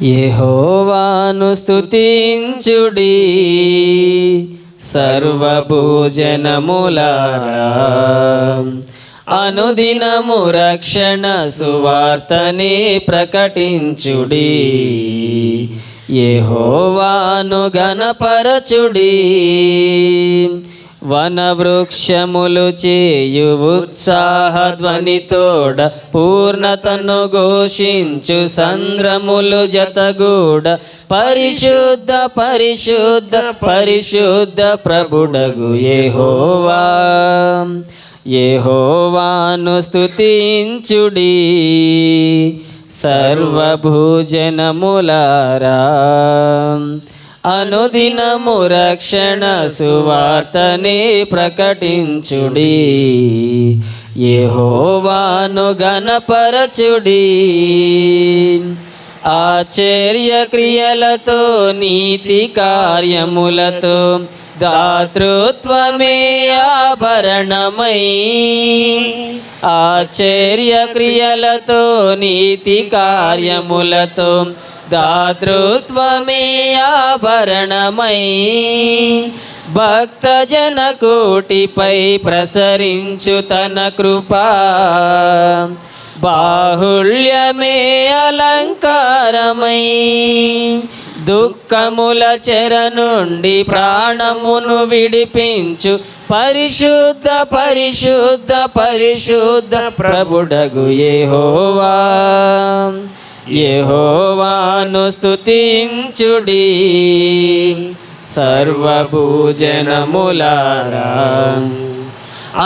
యెహోవాను స్తుతించుడి సర్వభూజనములారా, అనుదినము రక్షణ సువార్తనే ప్రకటించుడి. యెహోవాను గణపరచుడి, వనవృక్షములు చేయు ఉత్సాహ ధ్వనితోడ పూర్ణతను ఘోషించు సంద్రములు జతగూడ పరిశుద్ధ పరిశుద్ధ పరిశుద్ధ ప్రభుడగు యెహోవా. యెహోవాను స్తుతించుడి సర్వభూజనములారా, అనుదినము రక్షణ సువార్తనే ప్రకటించుడి. యెహోవాను గణపరచుడి, ఆశ్చర్య క్రియలతో నీతి కార్యములతో దాతృత్వమే ఆభరణమై. ఆశ్చర్య క్రియలతో నీతి కార్యములతో దాతృత్వమే ఆభరణమై. భక్తజన కోటిపై ప్రసరించు తన కృపా బాహుళ్యమే అలంకారమై. దుఃఖముల చెర నుండి ప్రాణమును విడిపించు పరిశుద్ధ పరిశుద్ధ పరిశుద్ధ ప్రభుడగు యెహోవా. యెహోవాను స్తుతించుడి సర్వభూజనములారా,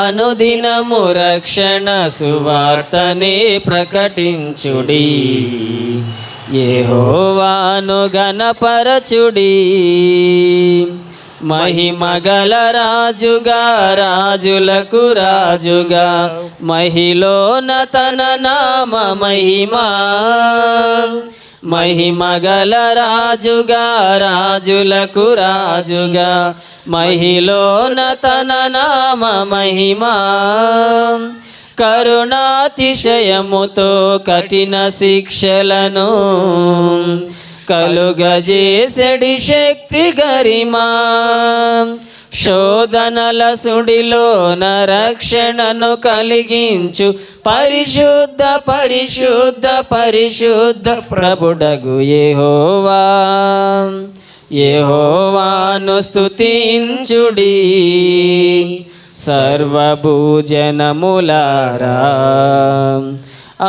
అనుదినము రక్షణ సువార్తనే ప్రకటించుడి. యెహోవాను గణపరచుడి, మహిమగల రాజుగా రాజులకు రాజుగా మహిలోన తన నామ మహిమా. మహిమగల రాజుగా రాజులకు రాజుగా మహిలోన తన నామ మహిమా. కరుణాతిశయముతో కఠిన శిక్షలను కలుగజేసెడి శక్తి గరిమా. శోధనల సుడిలోన రక్షణను కలిగించు పరిశుద్ధ పరిశుద్ధ పరిశుద్ధ ప్రభుడగు యెహోవా. యెహోవాను స్తుతించుడి సర్వభూజనములారా,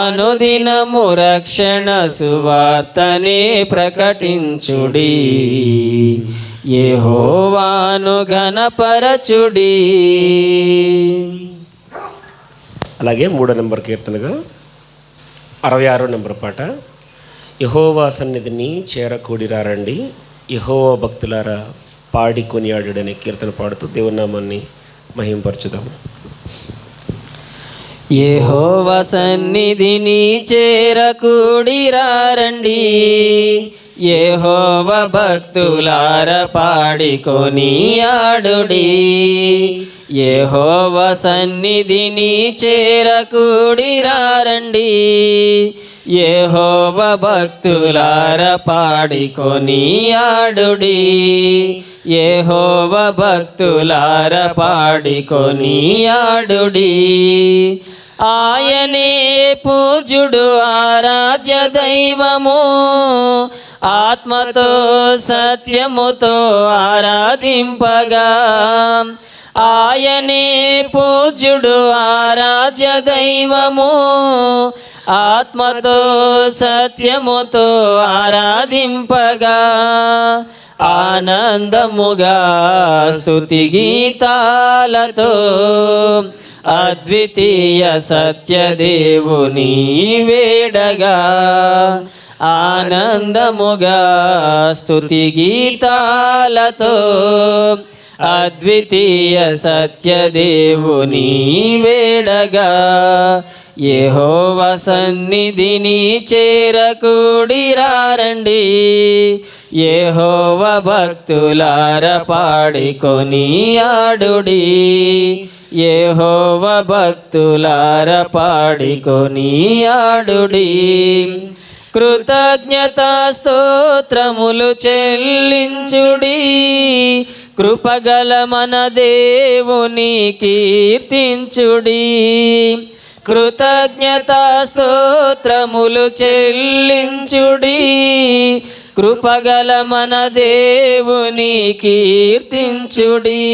అనుదినము రక్షణ సువార్తనే ప్రకటించుడి. యెహోవాను గణపరచుడి. అలాగే 3వ నెంబర్ కీర్తనగా 66వ నెంబర్ పాట. యెహోవా సన్నిధిని చేరకూడిరారండి, యెహోవా భక్తులారా పాడి కొనియాడనే కీర్తన పాడుతూ దేవుని నామాన్ని మహింపరచుదాము. యెహోవా సన్నిధిని చేరకూడిరారండి, యెహోవా భక్తులార పాడి కొనియాడుడి. యెహోవా సన్నిధిని చేరకూడిరారండి, యెహోవా భక్తులార పాడి కొనియాడుడి. యెహోవా భక్తులార పాడి కొనియాడుడి. ఆయనే పూజ్యుడు ఆరాధ్య దైవము, ఆత్మతో సత్యముతో ఆరాధింపగా. ఆయనే పూజ్యుడు ఆరాధ్య దైవము, ఆత్మతో సత్యముతో ఆరాధింపగా. ఆనందముగా స్తుతి గీతాలతో అద్వితీయ సత్యదేవుని వేడగా. ఆనందముగా స్తుతి గీతాలతో అద్వితీయ సత్యదేవుని వేడగా. యెహోవా సన్నిధిని చేరకూడిరారండి, యెహోవా భక్తులార పాడి కొనియాడుడి. యెహోవా భక్తులార పాడి కొనియాడుడి. కృతజ్ఞతా స్తోత్రములు చెల్లించుడి, కృపగల మన దేవుని కీర్తించుడి. కృతజ్ఞతా స్తోత్రములు చెల్లించుడి, కృపగల మన దేవుని కీర్తించుడి.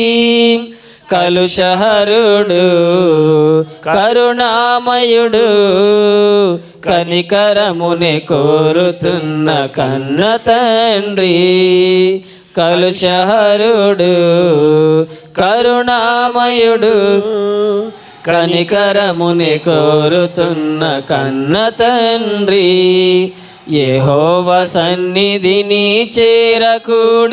కలుషహరుడు కరుణామయుడు, కనికరమునే కోరుతున్న కన్న తండ్రి. కలుషహరుడు కరుణామయుడు, కనికరమునే కోరుతున్న కన్న తండ్రి. యెహోవా సన్నిధిని చేరకూడిరారండి,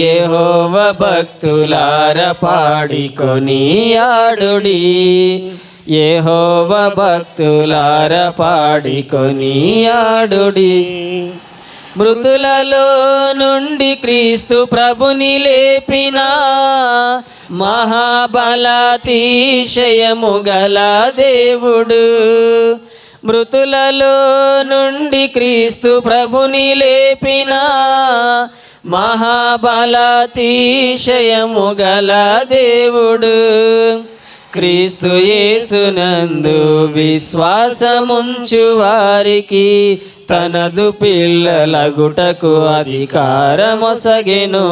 యెహోవా భక్తులార పాడికొని ఆడుడి. యెహోవా భక్తులార పాడికొని ఆడుడి. మృతులలో నుండి క్రీస్తు ప్రభుని లేపిన మహాబలాతిశయము గల దేవుడు. మృతులలో నుండి క్రీస్తు ప్రభుని లేపిన మహాబలాతిశయము గల దేవుడు. క్రీస్తు యేసునందు విశ్వాసముంచు వారికి తనదు పిల్లలగుటకు అధికారమొసగెను.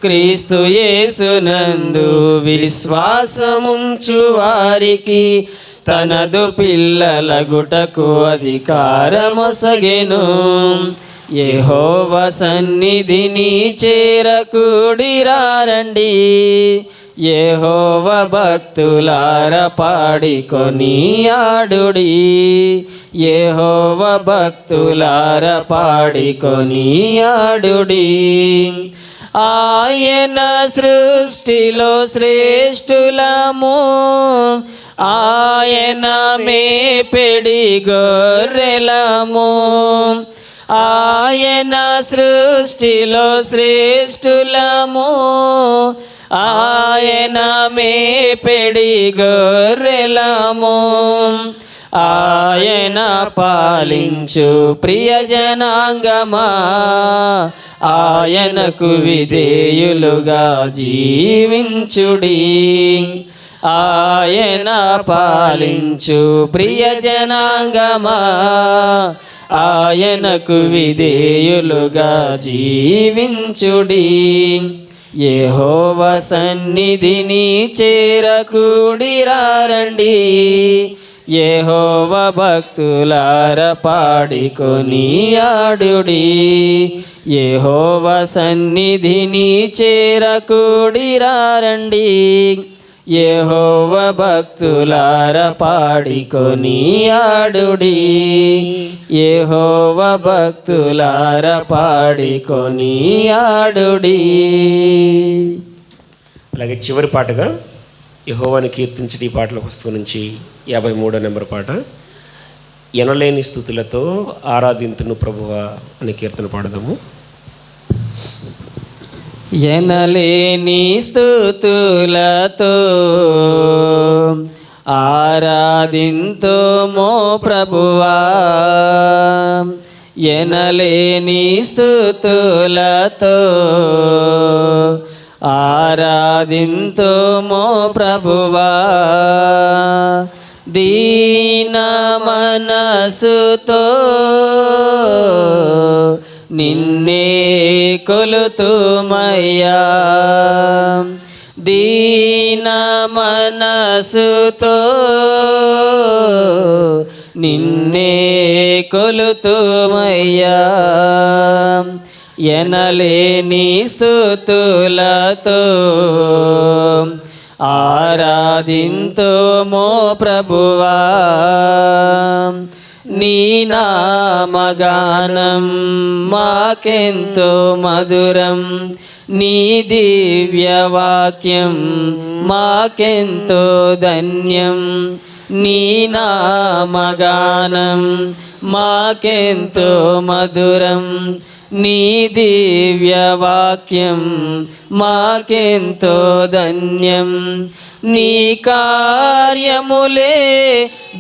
క్రీస్తు యేసునందు విశ్వాసముంచు వారికి తనదు పిల్లలగుటకు అధికారమొసగెను. యెహోవా సన్నిధిని చేరకూడిరారండి, యెహోవా భక్తులార పాడికొని ఆడుడి. యెహోవా భక్తులార పాడికొని ఆడుడి. ఆయన సృష్టిలో శ్రేష్ఠులము, ఆయన మేపెడి గొర్రెలము. ఆయన సృష్టిలో శ్రేష్ఠులము, ఆయన మేపెడి గొర్రెలము. ఆయన పాలించు ప్రియజనాంగమా, ఆయనకు విధేయులుగా జీవించుడి. ఆయన పాలించు ప్రియజనాంగమా, ఆయనకు విధేయులుగా జీవించుడి. యెహోవా సన్నిధిని చేరకూడిరారండి, యెహోవా భక్తులార పాడికొని ఆడుడి. యెహోవా సన్నిధిని చేరకూడిరారండి, యెహోవా భక్తులార పాడికొని ఆడుడి. యెహోవా భక్తులార పాడికొని ఆడుడి. అలాగే చివరి పాటగా యెహోవాని కీర్తించడి ఈ పాటల పుస్తకం నుంచి 53వ నెంబర్ పాట. ఎనలేని స్తుతులతో ఆరాధింతును ప్రభువా అనే కీర్తన పాడదాము. ఎనలేని స్తుతులతో ఆరాధింతుమో ప్రభువా, ఎనలేని స్తుతులతో ఆరాధింతుమో ప్రభువా. దీన మనసుతో నిన్నే కొలుతుమయ్యా, దీన మనసుతో నిన్నే కొలుతుమయ్యా. ఎనలేని స్తుతులతో ఆరాధింతుమో ప్రభువా. నీ నామగానం మాకెంతో మధురం, నీ దివ్యవాక్యం మాకెంతో ధన్యం. నీ నామగానం మాకెంతో మధురం, నీ దివ్య వాక్యం మాకెంతో ధన్యం. నీ కార్యములే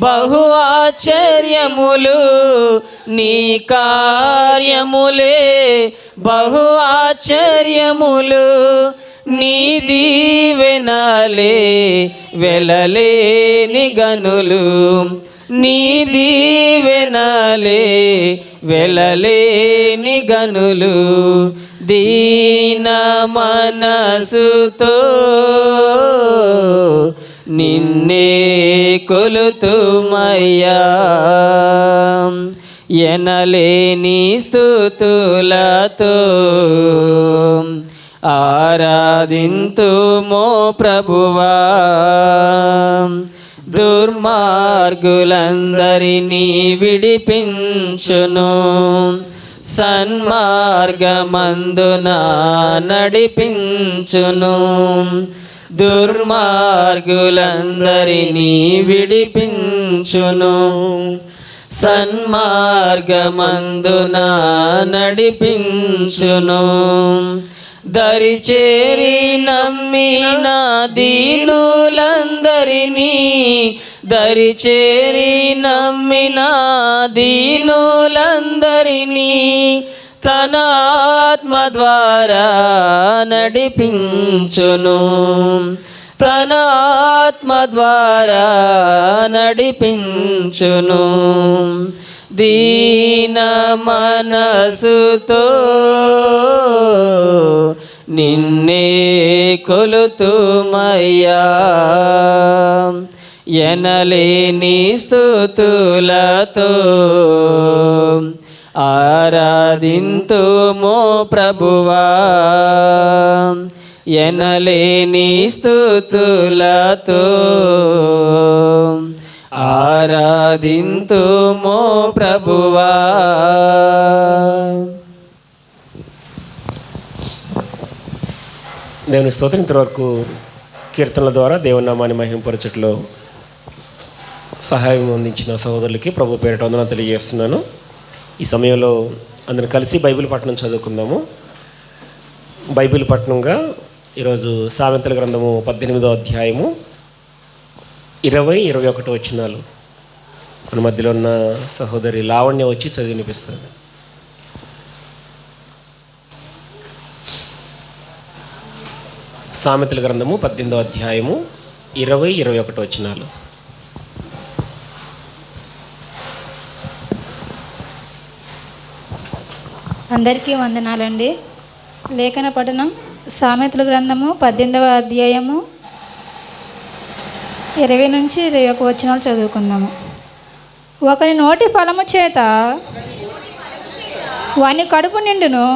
బహు ఆశ్చర్యములు, నీ కార్యములే బహు ఆశ్చర్యములు. నీ దీవెనలే వెలలేని గనులు, నీ దీవెనలే వెలలేని గనులు. దీన మనసుతో నిన్నే కొలుతుమయ్యా, ఎనలేని స్తుతులతో ఆరాధింతుమో ప్రభువా. దుర్మార్గులందరినీ విడిపించును, సన్మార్గమందున నడిపించును. దుర్మార్గులందరినీ విడిపించును, సన్మార్గమందున నడిపించును. దరిచేరి నమ్మిన దీనులందరినీ, దరిచేరి నమ్మిన దీనులందరినీ తన ఆత్మ ద్వారా నడిపించును, తన ఆత్మ ద్వారా నడిపించును. దీన మనసుతో నిన్నే కొలుతుమయ్యా, ఎనలేని స్తుతులతో ఆరాధింతుమో ప్రభువా. ఎనలేని స్తుతులతో ఆరాధింతుమో ప్రభువా. దేవుని స్తోత్రం. ఇంతవరకు కీర్తనల ద్వారా దేవుని నామాన్ని మహింపరచట్లో సహాయం అందించిన సహోదరులకి ప్రభు పేరిట వందనాలు తెలియజేస్తున్నాను. ఈ సమయంలో అందరం కలిసి బైబిల్ పఠనం చదువుకుందాము. బైబిల్ పఠనంగా ఈరోజు సామెతల గ్రంథము 18వ అధ్యాయము 20-21 వచనాలు మన మధ్యలో ఉన్న సహోదరి లావణ్య వచ్చి చదివి వినిపిస్తుంది. సామెతల గ్రంథము 18వ అధ్యాయము 20-21 వచనాలు. అందరికీ వందనాలండి. లేఖన పఠనం సామెతల గ్రంథము 18వ అధ్యాయము 20-21 వచనాలు చదువుకుందాము. ఒకరి నోటి ఫలము చేత వాని కడుపు నిండును,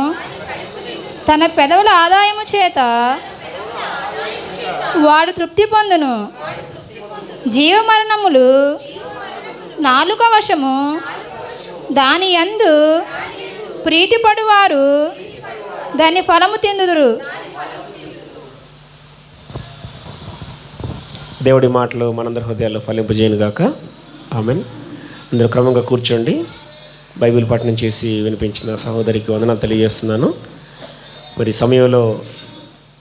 తన పెదవుల ఆదాయము చేత వాడు తృప్తి పొందును. జీవమరణములు నాలుక వశము, దాని యందు ప్రీతిపడువారు దాని ఫలము తిందుదురు. దేవుడి మాటలు మనందరి హృదయాల్లో ఫలింపజేయను గాక. ఆమెన్. అందరూ క్రమంగా కూర్చోండి. బైబిల్ పఠనం చేసి వినిపించిన సహోదరికి వందనాలు తెలియజేస్తున్నాను. మరి సమయంలో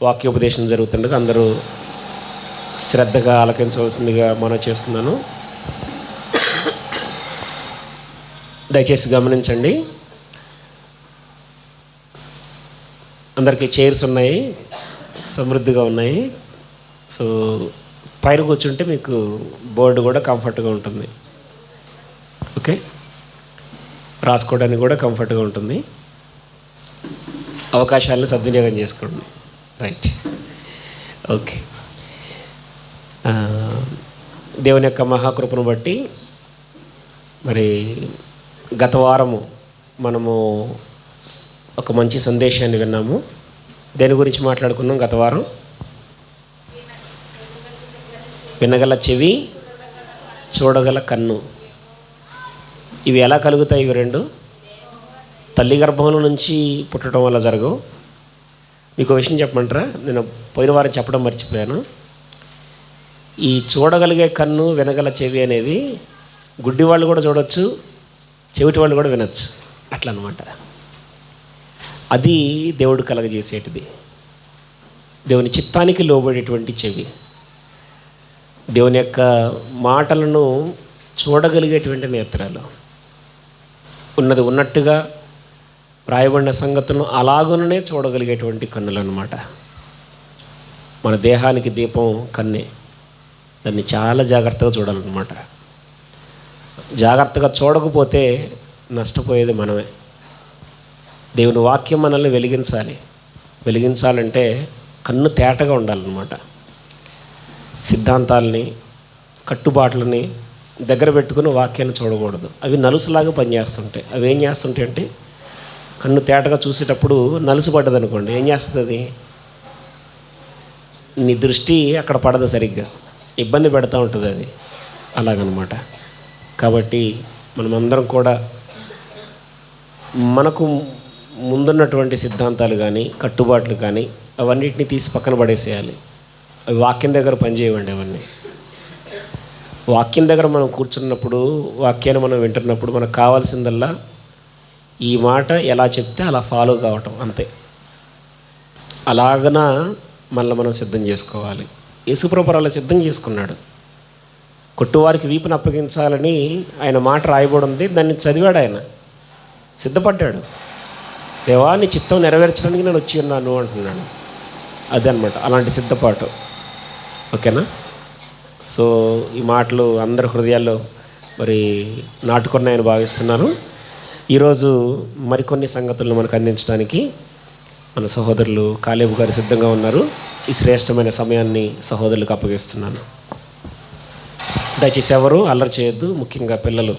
వాక్యోపదేశం జరుగుతుండగా అందరూ శ్రద్ధగా ఆలకించవలసిందిగా మనవి చేస్తున్నాను. దయచేసి గమనించండి. అందరికీ చైర్స్ ఉన్నాయి, సమృద్ధిగా ఉన్నాయి. సో పైన కూర్చుంటే మీకు బోర్డు కూడా కంఫర్ట్గా ఉంటుంది. ఓకే, రాసుకోవడానికి కూడా కంఫర్ట్గా ఉంటుంది. అవకాశాలను సద్వినియోగం చేసుకోండి. Right, okay. దేవుని యొక్క మహాకృపను బట్టి మరి గత వారము మనము ఒక మంచి సందేశాన్ని విన్నాము. దేని గురించి మాట్లాడుకున్నాం గత వారం? వినగల చెవి, చూడగల కన్ను. ఇవి ఎలా కలుగుతాయి? ఇవి రెండు తల్లి గర్భంలో నుంచి పుట్టడం వల్ల జరగవు. మీకు విషయం చెప్పమంటారా? నేను పోయిన వారం చెప్పడం మర్చిపోయాను. ఈ చూడగలిగే కన్ను, వినగల చెవి అనేది గుడ్డి వాళ్ళు కూడా చూడవచ్చు, చెవిటి వాళ్ళు కూడా వినొచ్చు. అట్లా అనమాట. అది దేవుడు కలగజేసేటిది. దేవుని చిత్తానికి లోబడేటువంటి చెవి, దేవుని యొక్క మాటలను చూడగలిగేటువంటి నేత్రాలు, ఉన్నది ఉన్నట్టుగా రాయబడిన సంగతులను అలాగుననే చూడగలిగేటువంటి కన్నులు అన్నమాట. మన దేహానికి దీపం కన్నే, దాన్ని చాలా జాగ్రత్తగా చూడాలన్నమాట. జాగ్రత్తగా చూడకపోతే నష్టపోయేది మనమే. దేవుని వాక్యం మనల్ని వెలిగించాలంటే కన్ను తేటగా ఉండాలన్నమాట. సిద్ధాంతాలని, కట్టుబాట్లని దగ్గర పెట్టుకుని వాక్యాన్ని చూడకూడదు. అవి నలుసులాగా పనిచేస్తుంటాయి. అవి ఏం చేస్తుంటాయి అంటే, కన్ను తేటగా చూసేటప్పుడు నలుసు పడ్డది అనుకోండి, ఏం చేస్తుంది? అది నీ దృష్టి అక్కడ పడదు, సరిగ్గా ఇబ్బంది పెడతా ఉంటుంది అది. అలాగనమాట. కాబట్టి మనమందరం కూడా మనకు ముందున్నటువంటి సిద్ధాంతాలు కానీ, కట్టుబాట్లు కానీ అవన్నిటిని తీసి పక్కన పడేసేయాలి. అవి వాక్యం దగ్గర పనిచేయవండి. అవన్నీ వాక్యం దగ్గర మనం కూర్చున్నప్పుడు, వాక్యాన్ని మనం వింటున్నప్పుడు మనకు కావాల్సిందల్లా ఈ మాట ఎలా చెప్తే అలా ఫాలో కావటం, అంతే. అలాగన మనల్ని మనం సిద్ధం చేసుకోవాలి. యేసుప్రభువు అలా సిద్ధం చేసుకున్నాడు. కొట్టువారికి వీపును అప్పగించాలని ఆయన మాట రాయబడి ఉంది. దాన్ని చదివాడు, ఆయన సిద్ధపడ్డాడు. దేవా, నీ చిత్తం నెరవేర్చడానికి నేను వచ్చి ఉన్నాను అంటున్నాడు. అదనమాట అలాంటి సిద్ధపాటు. ఓకేనా? సో ఈ మాటలు అందరి హృదయాల్లో మరి నాటుకున్నాయని భావిస్తున్నాను. ఈరోజు మరికొన్ని సంగతులను మనకు అందించడానికి మన సహోదరులు కాలేబు గారు సిద్ధంగా ఉన్నారు. ఈ శ్రేష్టమైన సమయాన్ని సహోదరులకు అప్పగిస్తున్నాను. దయచేసి ఎవరు అల్లరి చేయొద్దు, ముఖ్యంగా పిల్లలు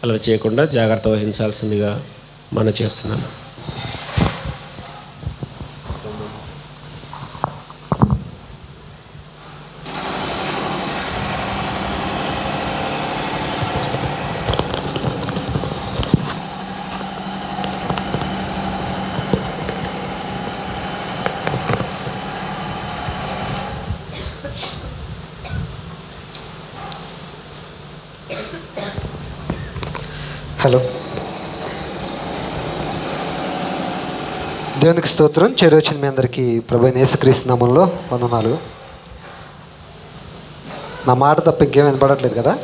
అల్లరి చేయకుండా జాగ్రత్త వహించాల్సిందిగా మనం చేస్తున్నాను. హలో, దేవునికి స్తోత్రం. చేరొచ్చిన మీ అందరికీ ప్రభువైన యేసుక్రీస్తు నామములో వందనాలు. నా మాట తప్ప ఇంకేం వినపడట్లేదు కదా?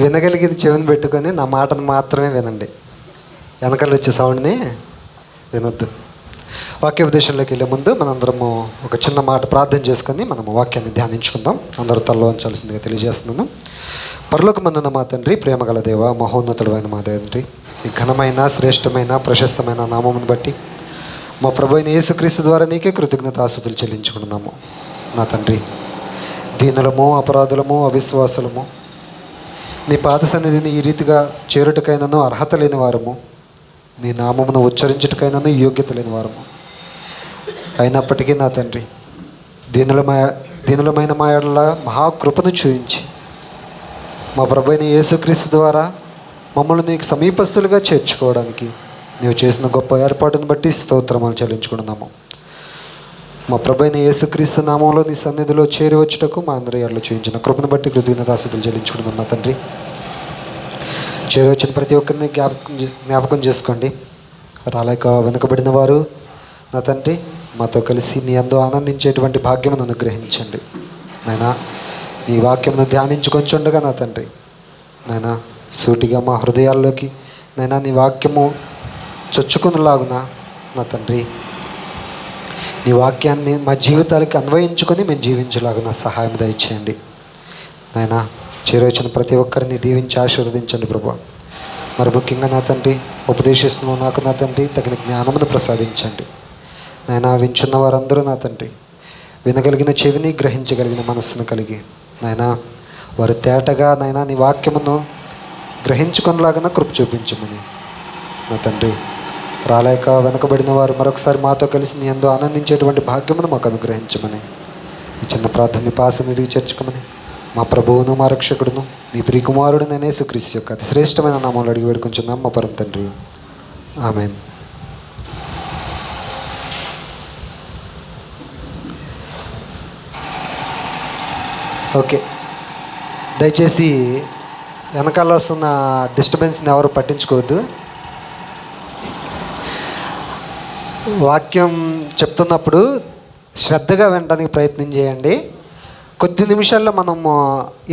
వినగలిగేది చెవిని పెట్టుకొని నా మాటను మాత్రమే వినండి. వెనకాల వచ్చే సౌండ్ని వినొద్దు. వాక్యోపదేశంలోకి వెళ్ళే ముందు మనందరము ఒక చిన్న మాట ప్రార్థన చేసుకొని మనము వాక్యాన్ని ధ్యానించుకుందాం. అందరూ తలలో ఉంచాల్సిందిగా తెలియజేస్తున్నాను. పరలోకమందున్న మా తండ్రి, ప్రేమగల దేవ, మహోన్నతుడు అయిన మా తండ్రి, ఈ ఘనమైన, శ్రేష్టమైన, ప్రశస్తమైన నామమును బట్టి మా ప్రభువైన యేసుక్రీస్తు ద్వారా నీకే కృతజ్ఞతాస్తుతులు చెల్లించుకుంటున్నాము. నా తండ్రి, దీనులము, అపరాధులము, అవిశ్వాసులము నీ పాద సన్నిధిని ఈ రీతిగా చేరుటకైనను అర్హత లేని వారము, నీ నామమును ఉచ్చరించుటకైనను యోగ్యత లేని వారము అయినప్పటికీ నా తండ్రి, దీనులమైన మా యెడల మహాకృపను చూయించి మా ప్రభువైన యేసుక్రీస్తు ద్వారా మమ్మల్ని నీకు సమీపస్తులుగా చేర్చుకోవడానికి నీవు చేసిన గొప్ప ఏర్పాటును బట్టి స్తోత్రములు చెల్లించుకుంటున్నాము. మా ప్రభువైన యేసుక్రీస్తు నామంలో నీ సన్నిధిలో చేరి వచ్చుటకు మా అందరి యెడల చూయించిన కృపను బట్టి కృతజ్ఞతాస్తుతులు చెల్లించుకుంటున్నాం. నా తండ్రి, చేరి వచ్చిన ప్రతి ఒక్కరిని జ్ఞాపకం చేసుకోండి. రాలేక వెనుకబడిన వారు నా తండ్రి, మాతో కలిసి నీ యందు ఆనందించేటువంటి భాగ్యమును అనుగ్రహించండి. నాయనా, నీ వాక్యమును ధ్యానించుకొంచుండగా నా తండ్రి, నాయనా, సూటిగా మా హృదయాల్లోకి నైనా నీ వాక్యము చొచ్చుకునేలాగున నా తండ్రి, నీ వాక్యాన్ని మా జీవితాలకి అన్వయించుకొని మేము జీవించేలాగున సహాయం దయచేయండి. నాయనా, చేరొచ్చిన ప్రతి ఒక్కరిని దీవించి ఆశీర్వదించండి ప్రభు. మరి ముఖ్యంగా నా తండ్రి, ఉపదేశిస్తున్న నాకు నా తండ్రి తగిన జ్ఞానమును ప్రసాదించండి. నాయనా, వించున్న వారందరూ నా తండ్రి వినగలిగిన చెవిని, గ్రహించగలిగిన మనస్సును కలిగి నాయనా వారు తేటగా నాయనా నీ వాక్యమును గ్రహించుకునేలాగా కృప చూపించమని నా తండ్రి, రాలేక వెనకబడిన వారు మరొకసారి మాతో కలిసి నీ యందు ఆనందించేటువంటి భాగ్యమును మాకు అనుగ్రహించమని ఈ చిన్న ప్రార్థన మీ పాసనిధికి చేర్చుకోమని మా ప్రభువును, మా రక్షకుడును, నీ ప్రియకుమారుడు యేసుక్రీస్తు యొక్క అతి శ్రేష్టమైన నామంలో అడిగి వేడుకొంచున్నాం మా పరమ తండ్రి. ఆమేన్. ఓకే, దయచేసి వెనకాల వస్తున్న డిస్టర్బెన్స్ని ఎవరు పట్టించుకోవద్దు. వాక్యం చెప్తున్నప్పుడు శ్రద్ధగా వినడానికి ప్రయత్నం చేయండి. కొద్ది నిమిషాల్లో మనము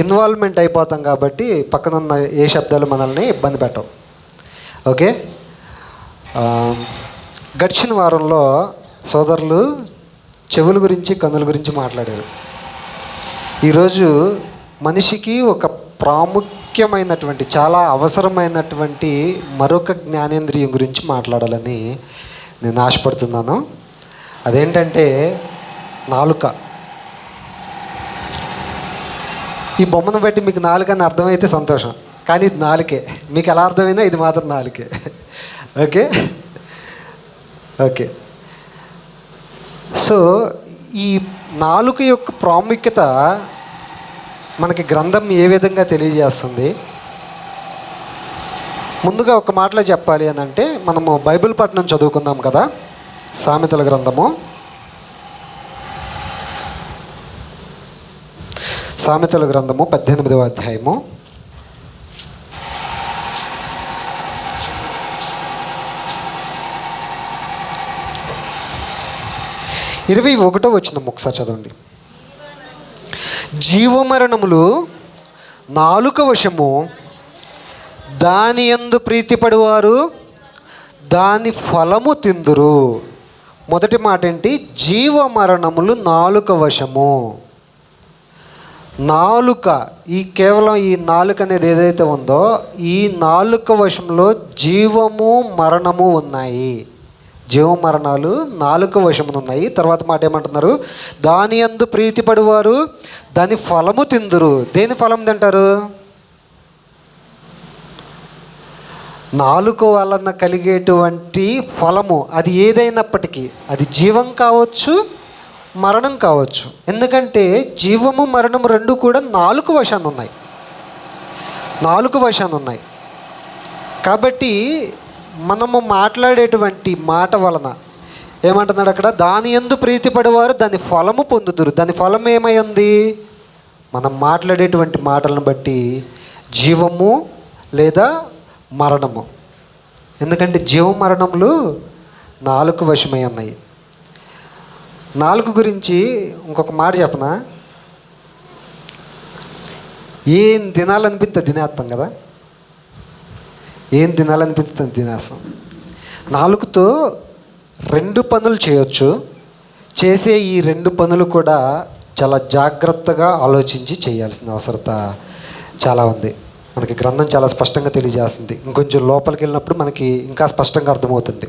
ఇన్వాల్వ్మెంట్ అయిపోతాం కాబట్టి పక్కనున్న ఏ శబ్దాలు మనల్ని ఇబ్బంది పెట్టవు. ఓకే. గడిచిన వారంలో సోదరులు చెవుల గురించి కన్నుల గురించి మాట్లాడారు. ఈరోజు మనిషికి ఒక ప్రాముఖ్యమైనటువంటి చాలా అవసరమైనటువంటి మరొక జ్ఞానేంద్రియం గురించి మాట్లాడాలని నేను ఆశపడుతున్నాను. అదేంటంటే నాలుక. ఈ బొమ్మను బట్టి మీకు నాలుక అని అర్థమైతే సంతోషం, కానీ ఇది నాలుకే. మీకు ఎలా అర్థమైనా ఇది మాత్రం నాలుకే. Okay okay. సో ఈ నాలుక యొక్క ప్రాముఖ్యత మనకి గ్రంథం ఏ విధంగా తెలియజేస్తుంది? ముందుగా ఒక మాటలో చెప్పాలి అని అంటే, మనము బైబిల్ పఠనం చదువుకుందాం కదా. సామెతల గ్రంథము, సామెతల గ్రంథము 18వ అధ్యాయము 21వ వచనం ఒకసారి చదవండి. జీవమరణములు నాలుక వశము, దాని యందు ప్రీతిపడువారు దాని ఫలము తిందురు. మొదటి మాట ఏంటి? జీవమరణములు నాలుక వశము. నాలుక, ఈ కేవలం ఈ నాలుక అనేది ఏదైతే ఉందో, ఈ నాలుక వశంలో జీవము మరణము ఉన్నాయి. జీవ మరణాలు నాలుక వశమున ఉన్నాయి. తర్వాత మాట ఏమంటున్నారు? దాని యందు ప్రీతిపడువారు దాని ఫలము తిందురు. దేని ఫలం తింటారు? నాలుక వలన కలిగేటువంటి ఫలము, అది ఏదైనప్పటికీ, అది జీవం కావచ్చు, మరణం కావచ్చు. ఎందుకంటే జీవము మరణము రెండు కూడా నాలుక వశాన ఉన్నాయి. నాలుక వశాన ఉన్నాయి కాబట్టి మనము మాట్లాడేటువంటి మాట వలన ఏమంటున్నాడు అక్కడ? దాని యందు ప్రీతిపడేవారు దాని ఫలము పొందుదురు. దాని ఫలం ఏమై ఉంది? మనం మాట్లాడేటువంటి మాటలను బట్టి జీవము లేదా మరణము. ఎందుకంటే జీవ మరణములు నాలుక వశమై ఉన్నాయి. నాలుగు గురించి ఇంకొక మాట చెప్పనా? ఏం తినాలనిపిస్తే తినేస్తాం కదా. ఏం తినాలనిపిస్తే తినేస్తాం. నాలుగుతో రెండు పనులు చేయొచ్చు. చేసే ఈ రెండు పనులు కూడా చాలా జాగ్రత్తగా ఆలోచించి చేయాల్సిన అవసరత చాలా ఉంది. మనకి గ్రంథం చాలా స్పష్టంగా తెలియజేస్తుంది. ఇంకొంచెం లోపలికి వెళ్ళినప్పుడు మనకి ఇంకా స్పష్టంగా అర్థమవుతుంది.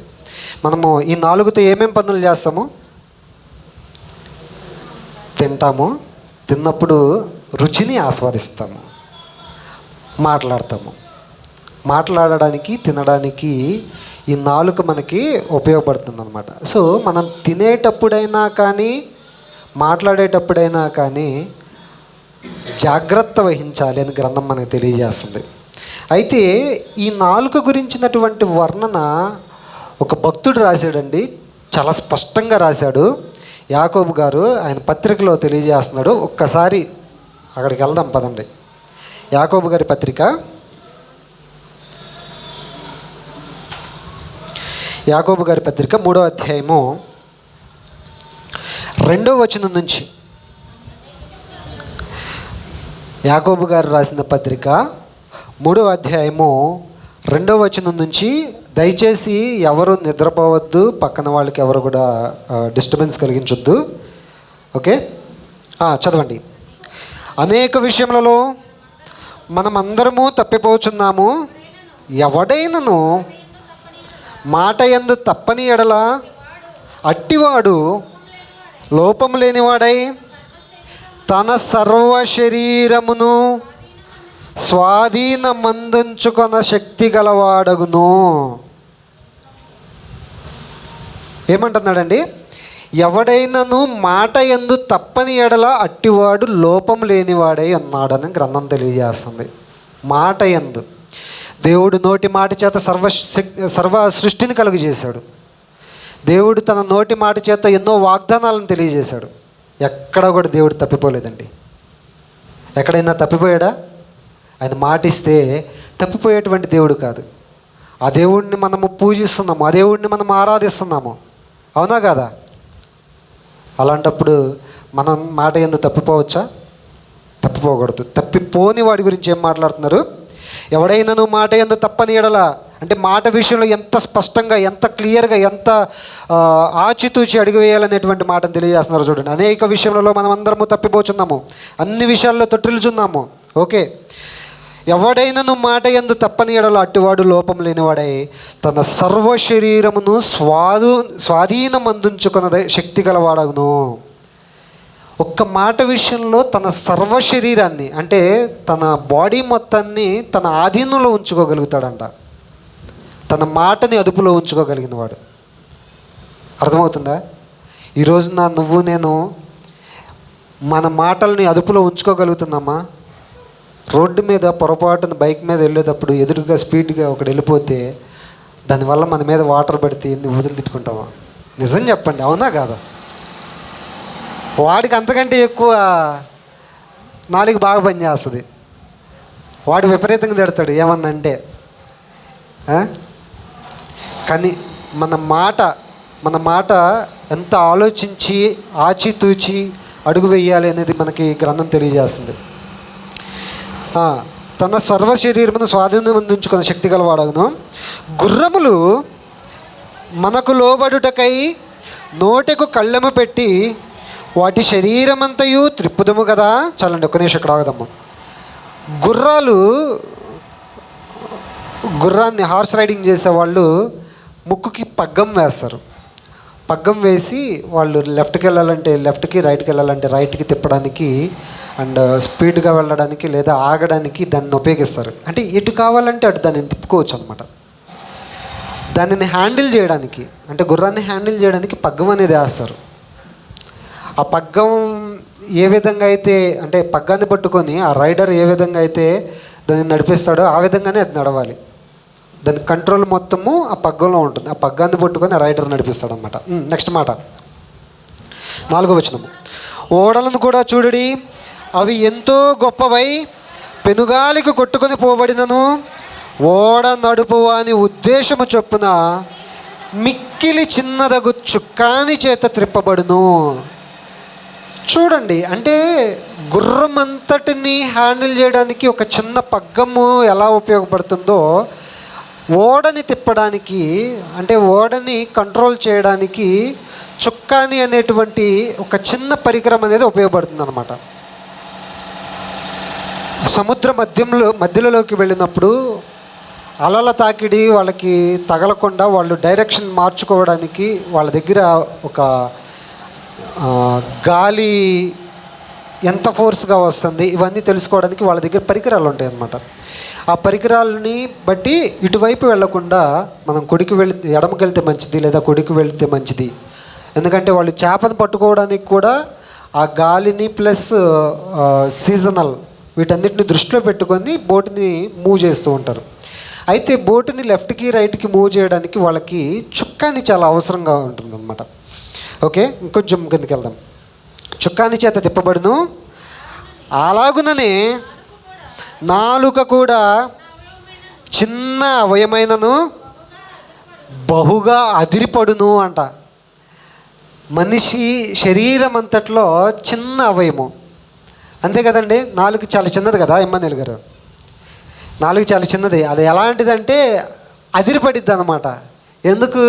మనము ఈ నాలుగుతో ఏమేం పనులు చేస్తాము? తింటాము, తిన్నప్పుడు రుచిని ఆస్వాదిస్తాము, మాట్లాడతాము. మాట్లాడడానికి, తినడానికి ఈ నాలుక మనకి ఉపయోగపడుతుంది అన్నమాట. సో మనం తినేటప్పుడైనా కానీ, మాట్లాడేటప్పుడైనా కానీ జాగ్రత్త వహించాలి అని గ్రంథం మనకు తెలియజేస్తుంది. అయితే ఈ నాలుక గురించినటువంటి వర్ణన ఒక భక్తుడు రాశాడండి. చాలా స్పష్టంగా రాశాడు. యాకోబు గారు ఆయన పత్రికలో తెలియజేస్తున్నాడు. ఒక్కసారి అక్కడికి వెళ్దాం పదండి. యాకోబు గారి పత్రిక, యాకోబు గారి పత్రిక 3వ అధ్యాయము 2వ వచనం నుంచి. యాకోబు గారు రాసిన పత్రిక 3వ అధ్యాయము 2వ వచనం నుంచి. దయచేసి ఎవరు నిద్రపోవద్దు, పక్కన వాళ్ళకి ఎవరు కూడా డిస్టర్బెన్స్ కలిగించొద్దు. ఓకే, చదవండి. అనేక విషయములలో మనమందరము తప్పిపోచున్నాము. ఎవడైనను మాట యందు తప్పని ఎడల అట్టివాడు లోపము లేనివాడై తన సర్వ శరీరమును స్వాధీనమందుంచుకొన శక్తి గలవాడగును. ఏమంటున్నాడండి? ఎవడైనను మాట యందు తప్పని ఎడల అట్టివాడు లోపం లేనివాడై ఉన్నాడని గ్రంథం తెలియజేస్తుంది. మాట యందు దేవుడు నోటి మాట చేత సర్వ సృష్టిని కలుగజేశాడు. దేవుడు తన నోటి మాట చేత ఎన్నో వాగ్దానాలను తెలియజేశాడు. ఎక్కడ కూడా దేవుడు తప్పిపోలేదండి. ఎక్కడైనా తప్పిపోయాడా? ఆయన మాట ఇస్తే తప్పిపోయేటువంటి దేవుడు కాదు. ఆ దేవుడిని మనము పూజిస్తున్నాము, ఆ దేవుడిని మనం ఆరాధిస్తున్నాము, అవునా కదా? అలాంటప్పుడు మనం మాట ఎందుకు తప్పిపోవచ్చా? తప్పిపోకూడదు. తప్పిపోని వాడి గురించి ఏం మాట్లాడుతున్నారు? ఎవడైనా మాట ఎందుకు తప్పని ఎడల అంటే మాట విషయంలో ఎంత స్పష్టంగా, ఎంత క్లియర్గా, ఎంత ఆచితూచి అడుగు వేయాలనేటువంటి మాటను తెలియజేస్తున్నారు. చూడండి, అనేక విషయంలో మనం అందరము తప్పిపోచున్నాము, అన్ని విషయాల్లో తొట్టిల్చున్నాము. ఓకే, ఎవడైనను మాట యందు తప్పని ఎడల అట్టివాడు లోపం లేనివాడై తన సర్వ శరీరమును స్వాధీనమందుంచుకున్న శక్తి గలవాడగును. ఒక్క మాట విషయంలో తన సర్వ శరీరాన్ని అంటే తన బాడీ మొత్తాన్ని తన ఆధీనంలో ఉంచుకోగలుగుతాడంట. తన మాటని అదుపులో ఉంచుకోగలిగిన వాడు. అర్థమవుతుందా? ఈరోజున నువ్వు నేను మన మాటల్ని అదుపులో ఉంచుకోగలుగుతున్నామా? రోడ్డు మీద పొరపాటున బైక్ మీద వెళ్ళేటప్పుడు ఎదురుగా స్పీడ్గా ఒకడు వెళ్ళిపోతే దానివల్ల మన మీద వాటర్ పడితే వదిలి తిట్టుకుంటామా? నిజం చెప్పండి, అవునా కాదా? వాడికి అంతకంటే ఎక్కువ నాలుగు బాగా పనిచేస్తుంది. వాడు విపరీతంగా తిడతాడు ఏమన్నంటే. కానీ మన మాట ఎంత ఆలోచించి ఆచితూచి అడుగు వేయాలి అనేది మనకి గ్రంథం తెలియజేస్తుంది. తన సర్వ శరీరమును స్వాధీనం అందించుకున్న శక్తి గలవాడగును. గుర్రములు మనకు లోబడుటకై నోటకు కళ్ళెము పెట్టి వాటి శరీరమంతయు త్రిప్పుదము కదా. చాలండి, ఒక్క నిమిషం ఇక్కడ ఆగదమ్మా. గుర్రాన్ని హార్స్ రైడింగ్ చేసేవాళ్ళు ముక్కుకి పగ్గం వేస్తారు. పగ్గం వేసి వాళ్ళు లెఫ్ట్కి వెళ్ళాలంటే లెఫ్ట్కి, రైట్కి వెళ్ళాలంటే రైట్కి తిప్పడానికి అండ్ స్పీడ్గా వెళ్ళడానికి లేదా ఆగడానికి దాన్ని ఉపయోగిస్తారు. అంటే ఎటు కావాలంటే అటు దాన్ని తిప్పుకోవచ్చు అనమాట. దానిని హ్యాండిల్ చేయడానికి అంటే గుర్రాన్ని హ్యాండిల్ చేయడానికి పగ్గం అనేది వేస్తారు. ఆ పగ్గం ఏ విధంగా అయితే అంటే పగ్గాన్ని పట్టుకొని ఆ రైడర్ ఏ విధంగా అయితే దాన్ని నడిపిస్తాడో ఆ విధంగానే అది నడవాలి. దాని కంట్రోల్ మొత్తము ఆ పగ్గంలో ఉంటుంది. ఆ పగ్గాన్ని పట్టుకొని ఆ రైడర్ నడిపిస్తాడు అనమాట. నెక్స్ట్ మాట 4వ వచనము. ఓడలను కూడా చూడుడి, అవి ఎంతో గొప్పవై పెనుగాలికి కొట్టుకొని పోబడినను ఓడ నడుపు అని ఉద్దేశము చొప్పున మిక్కిలి చిన్నదగు చుక్కాని చేత త్రిప్పబడును. చూడండి, అంటే గుర్రం అంతటిని హ్యాండిల్ చేయడానికి ఒక చిన్న పగ్గము ఎలా ఉపయోగపడుతుందో ఓడని తిప్పడానికి అంటే ఓడని కంట్రోల్ చేయడానికి చుక్కాని అనేటువంటి ఒక చిన్న పరికరం అనేది ఉపయోగపడుతుంది అన్నమాట. సముద్ర మధ్యలోకి వెళ్ళినప్పుడు అలల తాకిడి వాళ్ళకి తగలకుండా వాళ్ళు డైరెక్షన్ మార్చుకోవడానికి వాళ్ళ దగ్గర ఒక గాలి ఎంత ఫోర్స్గా వస్తుంది ఇవన్నీ తెలుసుకోవడానికి వాళ్ళ దగ్గర పరికరాలు ఉంటాయి అన్నమాట. ఆ పరికరాలని బట్టి ఇటువైపు వెళ్లకుండా మనం ఎడమకి వెళ్తే మంచిది లేదా కుడికి వెళ్తే మంచిది. ఎందుకంటే వాళ్ళు చేపను పట్టుకోవడానికి కూడా ఆ గాలిని ప్లస్ సీజనల్ వీటన్నిటిని దృష్టిలో పెట్టుకొని బోటుని మూవ్ చేస్తూ ఉంటారు. అయితే బోటుని లెఫ్ట్కి రైట్కి మూవ్ చేయడానికి వాళ్ళకి చుక్కాని చాలా అవసరంగా ఉంటుందన్నమాట. ఓకే, ఇంకొంచెం కిందకి వెళ్దాం. చుక్కాని చేత తిప్పబడును, అలాగుననే నాలుక కూడా చిన్న అవయమైనను బహుగా అదిరిపడును అంట. మనిషి శరీరం అంతట్లో చిన్న అవయము అంతే కదండి. నాలుగు చాలా చిన్నది కదా ఎమ్మెల్యేలు గారు, నాలుగు చాలా చిన్నది. అది ఎలాంటిదంటే అదిరిపడిద్ది అన్నమాట. ఎందుకు?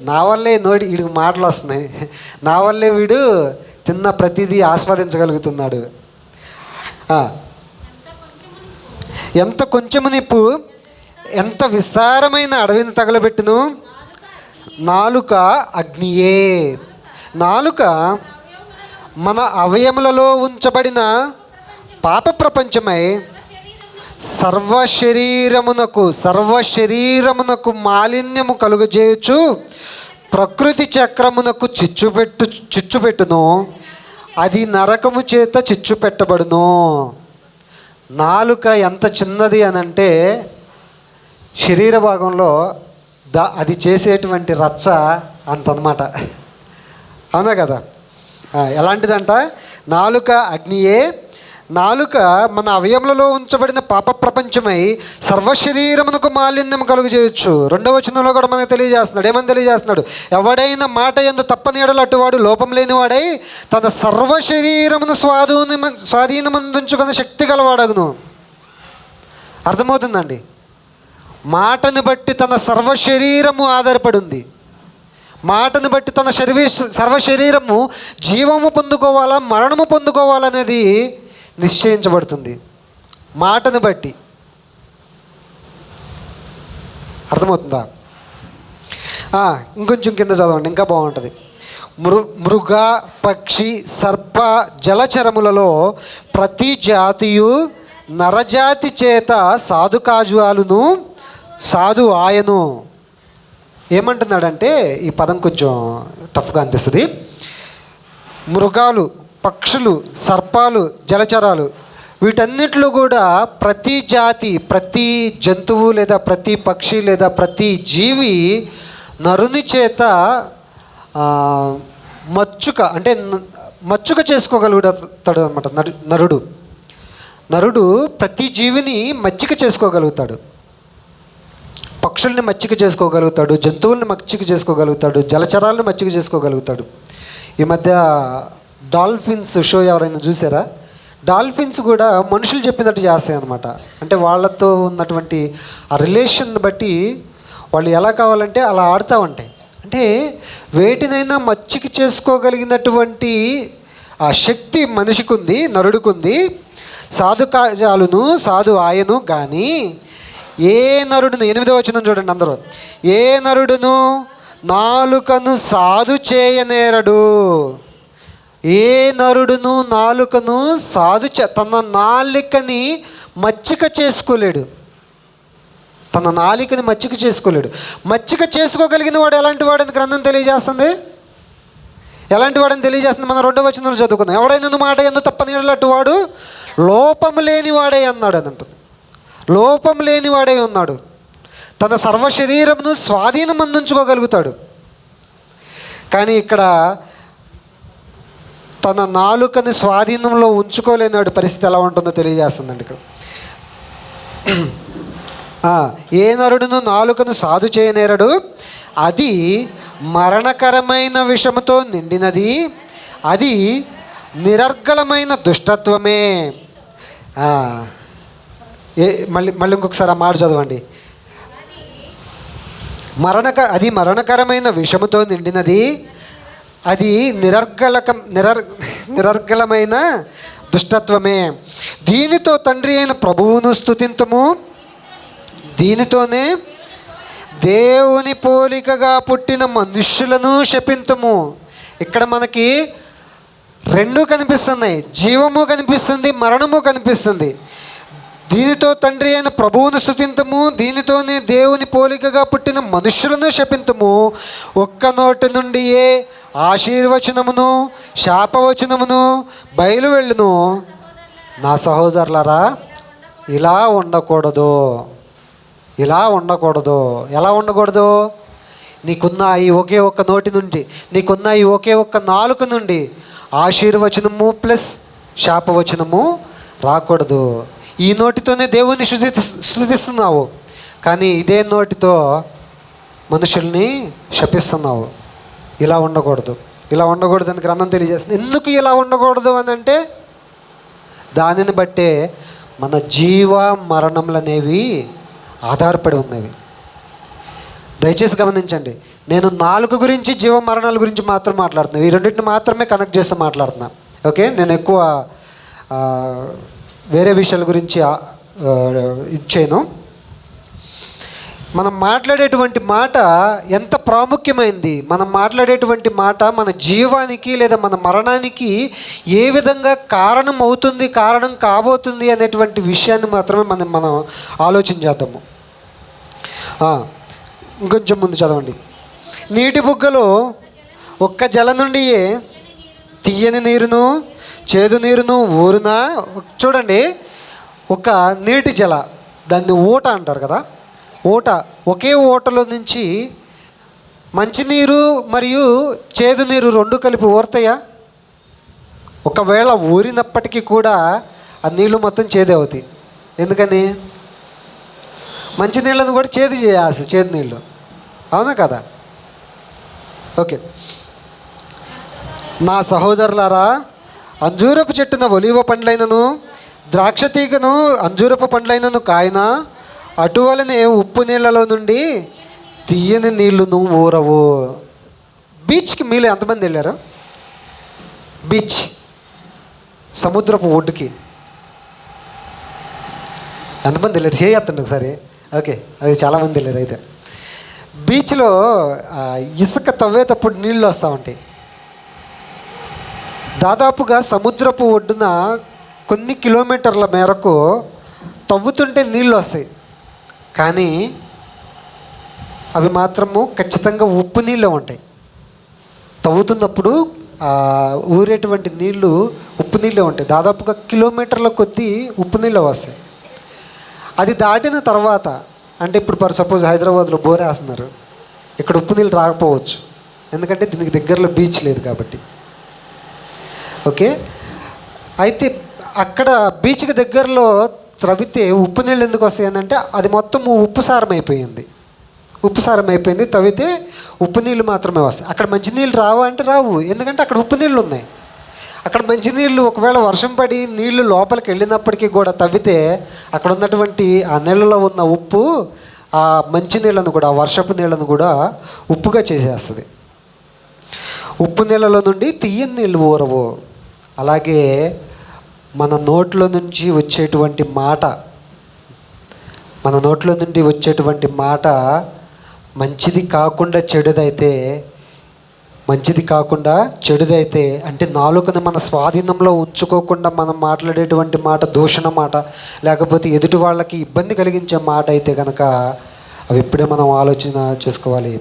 నా వల్లే వీడికి మాటలు వస్తున్నాయి, నా వల్లే వీడు తిన్న ప్రతిదీ ఆస్వాదించగలుగుతున్నాడు. ఎంత కొంచెము నిప్పు ఎంత విస్తారమైన అడవిని తగలబెట్టును. నాలుక అగ్నియే. నాలుక మన అవయములలో ఉంచబడిన పాప ప్రపంచమై సర్వ శరీరమునకు మాలిన్యము కలుగజేయచ్చు, ప్రకృతి చక్రమునకు చిచ్చుపెట్టును, అది నరకము చేత చిచ్చు పెట్టబడును. నాలుక ఎంత చిన్నది అని అంటే శరీర భాగంలో అది చేసేటువంటి రచ్చ అంతన్నమాట. అవునా కదా? ఎలాంటిదంట? నాలుక అగ్నియే, నాలుక మన అవయములలో ఉంచబడిన పాప ప్రపంచమై సర్వశరీరమునకు మాలిన్యం కలుగు చేయొచ్చు. 2వ వచనంలో కూడా మనకు తెలియజేస్తున్నాడు. ఏమని తెలియజేస్తున్నాడు? ఎవడైనా మాట యందు తప్పని ఎడల అటువాడు లోపం లేనివాడై తన సర్వశరీరమును స్వాధీనమందుంచుకున్న శక్తి గలవాడగును. అర్థమవుతుందండి? మాటను బట్టి తన సర్వశరీరము ఆధారపడి ఉంది. మాటను బట్టి తన సర్వశరీరము జీవము పొందుకోవాలా మరణము పొందుకోవాలనేది నిశ్చయించబడుతుంది. మాటను బట్టి. అర్థమవుతుందా? ఇంకొంచెం కింద చదవండి, ఇంకా బాగుంటుంది. మృగ పక్షి సర్ప జలచరములలో ప్రతి జాతియు నరజాతి చేత సాధుకాజువాలును సాధు ఆయను. ఏమంటున్నాడంటే, ఈ పదం కొంచెం టఫ్గా అనిపిస్తుంది. మృగాలు, పక్షులు, సర్పాలు, జలచరాలు, వీటన్నిటిలో కూడా ప్రతి జాతి, ప్రతి జంతువు లేదా ప్రతి పక్షి లేదా ప్రతి జీవి నరుని చేత మచ్చుక చేసుకోగలుగుతాడు అనమాట. నరుడు ప్రతి జీవిని మచ్చిక చేసుకోగలుగుతాడు. పక్షుల్ని మచ్చిక చేసుకోగలుగుతాడు, జంతువుల్ని మచ్చిక చేసుకోగలుగుతాడు, జలచరాలను మచ్చిక చేసుకోగలుగుతాడు. ఈ మధ్య డాల్ఫిన్స్ షో ఎవరైనా చూసారా? డాల్ఫిన్స్ కూడా మనుషులు చెప్పినట్టు చేస్తాయి అన్నమాట. అంటే వాళ్ళతో ఉన్నటువంటి ఆ రిలేషన్ బట్టి వాళ్ళు ఎలా కావాలంటే అలా ఆడుతూ ఉంటాయి. అంటే వేటినైనా మచ్చిక చేసుకోగలిగినటువంటి ఆ శక్తి మనిషికి ఉంది, నరుడికుంది. సాధుకాజాలును సాధు ఆయను కానీ ఏ నరుడును, 8వ వచనం చూడండి అందరూ, ఏ నరుడును నాలుకను సాధు చేయనేరడు. ఏ నరుడును నాలుకను తన నాలికని మచ్చిక చేసుకోలేడు. తన నాలికని మచ్చిక చేసుకోలేడు. మచ్చిక చేసుకోగలిగిన వాడు ఎలాంటి వాడని గ్రంథం తెలియజేస్తుంది. ఎలాంటి వాడని తెలియజేస్తుంది. మన 2వ వచనంలో చదువుకుందాం. ఎవడైనా మాట ఎందుకు తప్పని అటు వాడు లోపము లేనివాడే అన్నాడు అని అంటుంది. లోపం లేనివాడే ఉన్నాడు. తన సర్వశరీరమును స్వాధీనం అందించుకోగలుగుతాడు. కానీ ఇక్కడ తన నాలుకని స్వాధీనంలో ఉంచుకోలేనివాడి పరిస్థితి ఎలా ఉంటుందో తెలియజేస్తుందండి ఇక్కడ. ఏ నరుడును నాలుకను సాధు చేయనేరడు, అది మరణకరమైన విషముతో నిండినది, అది నిరర్గళమైన దుష్టత్వమే. మళ్ళీ ఇంకొకసారి ఆ మాట చదవండి. అది మరణకరమైన విషముతో నిండినది, అది నిరర్గళమైన దుష్టత్వమే. దీనితో తండ్రి అయిన ప్రభువును స్తుతింతుము, దీనితోనే దేవుని పోలికగా పుట్టిన మనుష్యులను శపింతుము. ఇక్కడ మనకి రెండు కనిపిస్తున్నాయి. జీవము కనిపిస్తుంది, మరణము కనిపిస్తుంది. దీనితో తండ్రి అయిన ప్రభువును స్తుతింతుము, దీనితోనే దేవుని పోలికగా పుట్టిన మనుష్యులను శపింతుము. ఒక్క నోటి నుండి ఏ ఆశీర్వచనమును శాపవచనమును బయలు వెళ్ళును. నా సహోదరులారా, ఇలా ఉండకూడదు. ఎలా ఉండకూడదు? నీకున్న ఈ ఒకే ఒక్క నోటి నుండి, నీకున్న ఈ ఒకే ఒక్క నాలుక నుండి ఆశీర్వచనము ప్లస్ శాపవచనము రాకూడదు. ఈ నోటితోనే దేవుని స్తుతిస్తున్నావు, కానీ ఇదే నోటితో మనుషుల్ని శపిస్తున్నావు. ఇలా ఉండకూడదు అని గ్రంథం తెలియజేస్తుంది. ఎందుకు ఇలా ఉండకూడదు అని అంటే, దానిని బట్టే మన జీవ మరణములు అనేవి ఆధారపడి ఉన్నవి. దయచేసి గమనించండి. నేను నాలుగు గురించి, జీవ మరణాల గురించి మాత్రం మాట్లాడుతున్నాను. ఈ రెండింటిని మాత్రమే కనెక్ట్ చేస్తూ మాట్లాడుతున్నా. ఓకే, నేను ఎక్కువ వేరే విషయాల గురించి ఇచ్చాను. మనం మాట్లాడేటువంటి మాట ఎంత ప్రాముఖ్యమైంది. మనం మాట్లాడేటువంటి మాట మన జీవానికి లేదా మన మరణానికి ఏ విధంగా కారణం అవుతుంది, కారణం కాబోతుంది అనేటువంటి విషయాన్ని మాత్రమే మనం ఆలోచన చేద్దాము. ఇంకొంచెం ముందు చదవండి. నీటి బుగ్గలో ఒక్క జల నుండియే తీయని నీరును చేదు నీరును ఊరునా. చూడండి, ఒక నీటి జల, దాన్ని ఊట అంటారు కదా, ఊట. ఒకే ఊటలో నుంచి మంచినీరు మరియు చేదు నీరు రెండు కలిపి ఊరుతాయా? ఒకవేళ ఊరినప్పటికీ కూడా ఆ నీళ్ళు మొత్తం చేదు అవుతాయి. ఎందుకని? మంచి నీళ్ళను కూడా చేదు చేయాల్సి, చేదు నీళ్ళు. అవునా కదా? ఓకే. నా సహోదరులారా, అంజూరపు చెట్టున ఒలీవ పండ్లైనను ద్రాక్ష తీగను అంజూరపు పండ్లైనను కాయన అటువలనే ఉప్పు నీళ్ళలో నుండి తీయని నీళ్లును ఊరవు. బీచ్కి మీలో ఎంతమంది వెళ్ళారు? బీచ్, సముద్రపు ఒడ్డుకి ఎంతమంది వెళ్ళారు? చేయొద్దండి ఒకసారి. ఓకే, అది చాలామంది వెళ్ళారు. అయితే బీచ్లో ఇసుక తవ్వేటప్పుడు నీళ్ళు వస్తూ ఉంటాయి. దాదాపుగా సముద్రపు ఒడ్డున కొన్ని కిలోమీటర్ల మేరకు తవ్వుతుంటే నీళ్ళు వస్తాయి, కానీ అవి మాత్రము ఖచ్చితంగా ఉప్పు నీళ్ళు ఉంటాయి. తవ్వుతున్నప్పుడు ఊరేటువంటి నీళ్ళు ఉప్పు నీళ్ళే ఉంటాయి. దాదాపుగా కిలోమీటర్ల కొద్దీ ఉప్పు నీళ్ళు వస్తాయి. అది దాటిన తర్వాత, అంటే ఇప్పుడు సపోజ్ హైదరాబాద్లో బోర్ వేస్తున్నారు, ఇక్కడ ఉప్పు నీళ్ళు రాకపోవచ్చు, ఎందుకంటే దీనికి దగ్గరలో బీచ్ లేదు కాబట్టి. ఓకే, అయితే అక్కడ బీచ్కి దగ్గరలో త్రవ్వితే ఉప్పు నీళ్ళు ఎందుకు వస్తాయి అంటే అది మొత్తం ఉప్పు సారం అయిపోయింది. ఉప్పు సారం అయిపోయింది, తవ్వితే ఉప్పు నీళ్ళు మాత్రమే వస్తాయి. అక్కడ మంచినీళ్ళు రావు అంటే రావు, ఎందుకంటే అక్కడ ఉప్పు నీళ్ళు ఉన్నాయి. అక్కడ మంచినీళ్ళు ఒకవేళ వర్షం పడి నీళ్లు లోపలికి వెళ్ళినప్పటికీ కూడా తవ్వితే అక్కడ ఉన్నటువంటి ఆ నీళ్ళలో ఉన్న ఉప్పు ఆ మంచి నీళ్ళను కూడా, ఆ వర్షపు నీళ్ళను కూడా ఉప్పుగా చేసేస్తుంది. ఉప్పు నీళ్ళలో నుండి తీయని నీళ్ళు ఊరవు. అలాగే మన నోట్లో నుంచి వచ్చేటువంటి మాట, మన నోట్లో నుండి వచ్చేటువంటి మాట మంచిది కాకుండా చెడుదైతే అంటే నాలుకను మన స్వాధీనంలో ఉంచుకోకుండా మనం మాట్లాడేటువంటి మాట దూషణ మాట, లేకపోతే ఎదుటి వాళ్ళకి ఇబ్బంది కలిగించే మాట అయితే కనుక అవి ఇప్పుడే మనం ఆలోచన చేసుకోవాలి.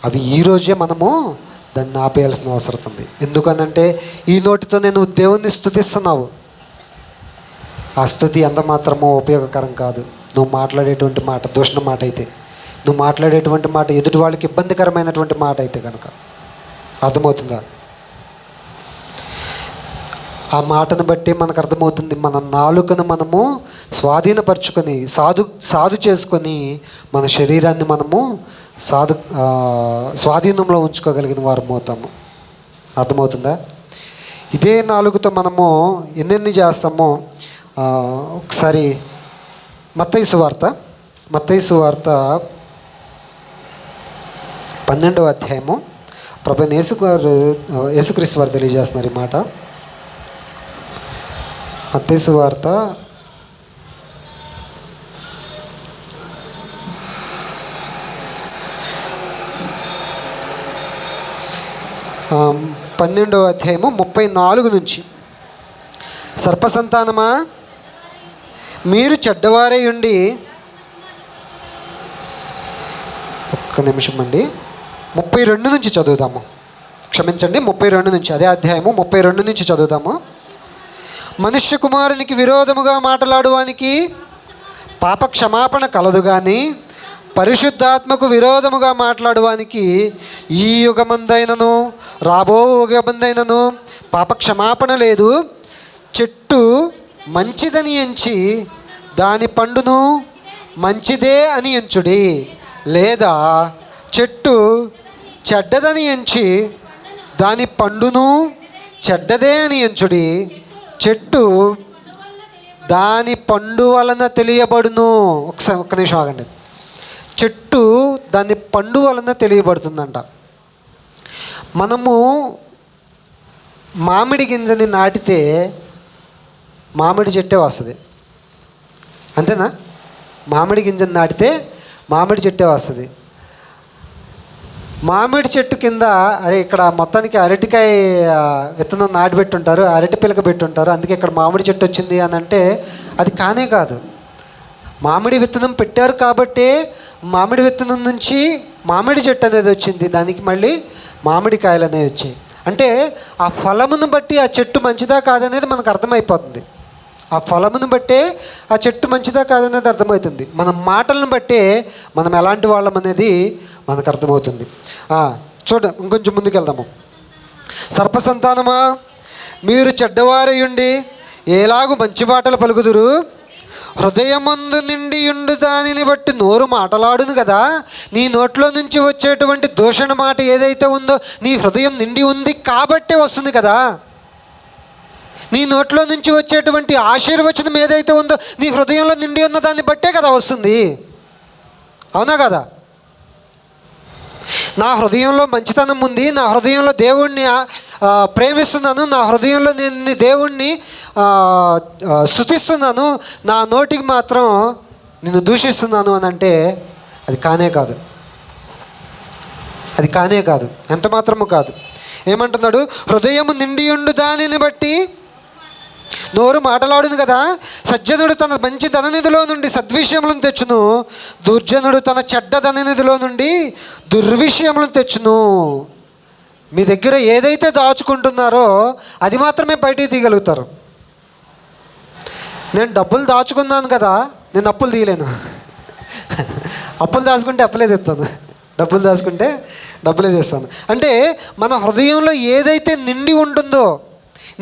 అవి ఈరోజే మనము దాన్ని ఆపేయాల్సిన అవసరం ఉంది. ఎందుకనంటే ఈ నోటితో నేను దేవుణ్ణి స్తుతిస్తున్నావు, ఆ స్తుతి ఎంత మాత్రమో ఉపయోగకరం కాదు. నువ్వు మాట్లాడేటువంటి మాట దూషణ మాట అయితే, నువ్వు మాట్లాడేటువంటి మాట ఎదుటి వాళ్ళకి ఇబ్బందికరమైనటువంటి మాట అయితే కనుక, అర్థమవుతుందా? ఆ మాటను బట్టి మనకు అర్థమవుతుంది మన నాలుకను మనము స్వాధీనపరచుకొని సాధు చేసుకొని మన శరీరాన్ని మనము స్వాధీనంలో ఉంచుకోగలిగిన వారు అవుతాము. అర్థమవుతుందా? ఇదే నాలుగుతో మనము ఎన్నెన్ని చేస్తామో ఒకసారి మత్తయి సువార్త 12వ అధ్యాయము ప్రభువైన యేసుక్రీస్తు వారు తెలియజేస్తున్నారు ఈ మాట. మత్తయి సువార్త 12వ అధ్యాయము 34 నుంచి. సర్పసంతానమా, మీరు చెడ్డవారై ఉండి, ఒక్క నిమిషం అండి, 32 నుంచి చదువుదాము. క్షమించండి, 32 నుంచి, అదే అధ్యాయము 32 నుంచి చదువుదాము. మనుష్య కుమారునికి విరోధముగా మాట్లాడువానికి పాప క్షమాపణ కలదు కానీ పరిశుద్ధాత్మకు విరోధముగా మాట్లాడువానికి ఈ యుగమందైనను రాబో యుగమందైనను పాప క్షమాపణ లేదు. చెట్టు మంచిదని ఎంచి దాని పండును మంచిదే అని ఎంచుడి, లేదా చెట్టు చెడ్డదని ఎంచి దాని పండును చెడ్డదే అని ఎంచుడి. చెట్టు దాని పండు వలన తెలియబడును. ఒక్క నిమిషం ఆగండి. చెట్టు దాని పండు వలన తెలియబడుతుందంట. మనము మామిడి గింజని నాటితే మామిడి చెట్టే వస్తుంది, అంతేనా? మామిడి గింజని నాటితే మామిడి చెట్టే వస్తుంది. మామిడి చెట్టు కింద ఇక్కడ మొత్తానికి అరటికాయ విత్తనం నాటిపెట్టుంటారు, అరటి పిలక పెట్టుంటారు, అందుకే ఇక్కడ మామిడి చెట్టు వచ్చింది అని అంటే అది కానే కాదు. మామిడి విత్తనం పెట్టారు కాబట్టే మామిడి విత్తనం నుంచి మామిడి చెట్టు అనేది వచ్చింది, దానికి మళ్ళీ మామిడికాయలు అనేవి వచ్చాయి. అంటే ఆ ఫలమును బట్టి ఆ చెట్టు మంచిదా కాదనేది మనకు అర్థమైపోతుంది. ఆ ఫలమును బట్టే ఆ చెట్టు మంచిదా కాదనేది అర్థమవుతుంది. మన మాటలను బట్టే మనం ఎలాంటి వాళ్ళం అనేది మనకు అర్థమవుతుంది. చూడండి, ఇంకొంచెం ముందుకు వెళ్దాము. సర్పసంతానమా, మీరు చెడ్డవారై ఉండి ఎలాగు మంచి మాటలు పలుకుదురు? హృదయమందు నిండి ఉండు దానిని బట్టి నోరు మాటలాడును కదా. నీ నోట్లో నుంచి వచ్చేటువంటి దూషణ మాట ఏదైతే ఉందో నీ హృదయం నిండి ఉంది కాబట్టే వస్తుంది కదా. నీ నోట్లో నుంచి వచ్చేటువంటి ఆశీర్వచనం ఏదైతే ఉందో నీ హృదయంలో నిండి ఉన్న దాన్ని బట్టే కదా వస్తుంది. అవునా కదా? నా హృదయంలో మంచితనం ఉంది, నా హృదయంలో దేవుణ్ణి ప్రేమిస్తున్నాను, నా హృదయంలో నేను దేవుణ్ణి స్తుతిస్తున్నాను, నా నోటికి మాత్రం నిన్ను దూషిస్తున్నాను అని అంటే అది కానే కాదు. అది కానే కాదు, ఎంత మాత్రము కాదు. ఏమంటున్నాడు? హృదయము నిండియుండు దానిని బట్టి నోరు మాటలాడును కదా. సజ్జనుడు తన మంచి ధననిధిలో నుండి సద్విషయములను తెచ్చును, దుర్జనుడు తన చెడ్డ ధననిధిలో నుండి దుర్విషయములను తెచ్చును. మీ దగ్గర ఏదైతే దాచుకుంటున్నారో అది మాత్రమే బయటికి తీయగలుగుతారు. నేను డబ్బులు దాచుకున్నాను కదా, నేను అప్పులు తీయలేను. అప్పులు దాచుకుంటే అప్పులే తెస్తాను, డబ్బులు దాచుకుంటే డబ్బులే తెస్తాను. అంటే మన హృదయంలో ఏదైతే నిండి ఉంటుందో,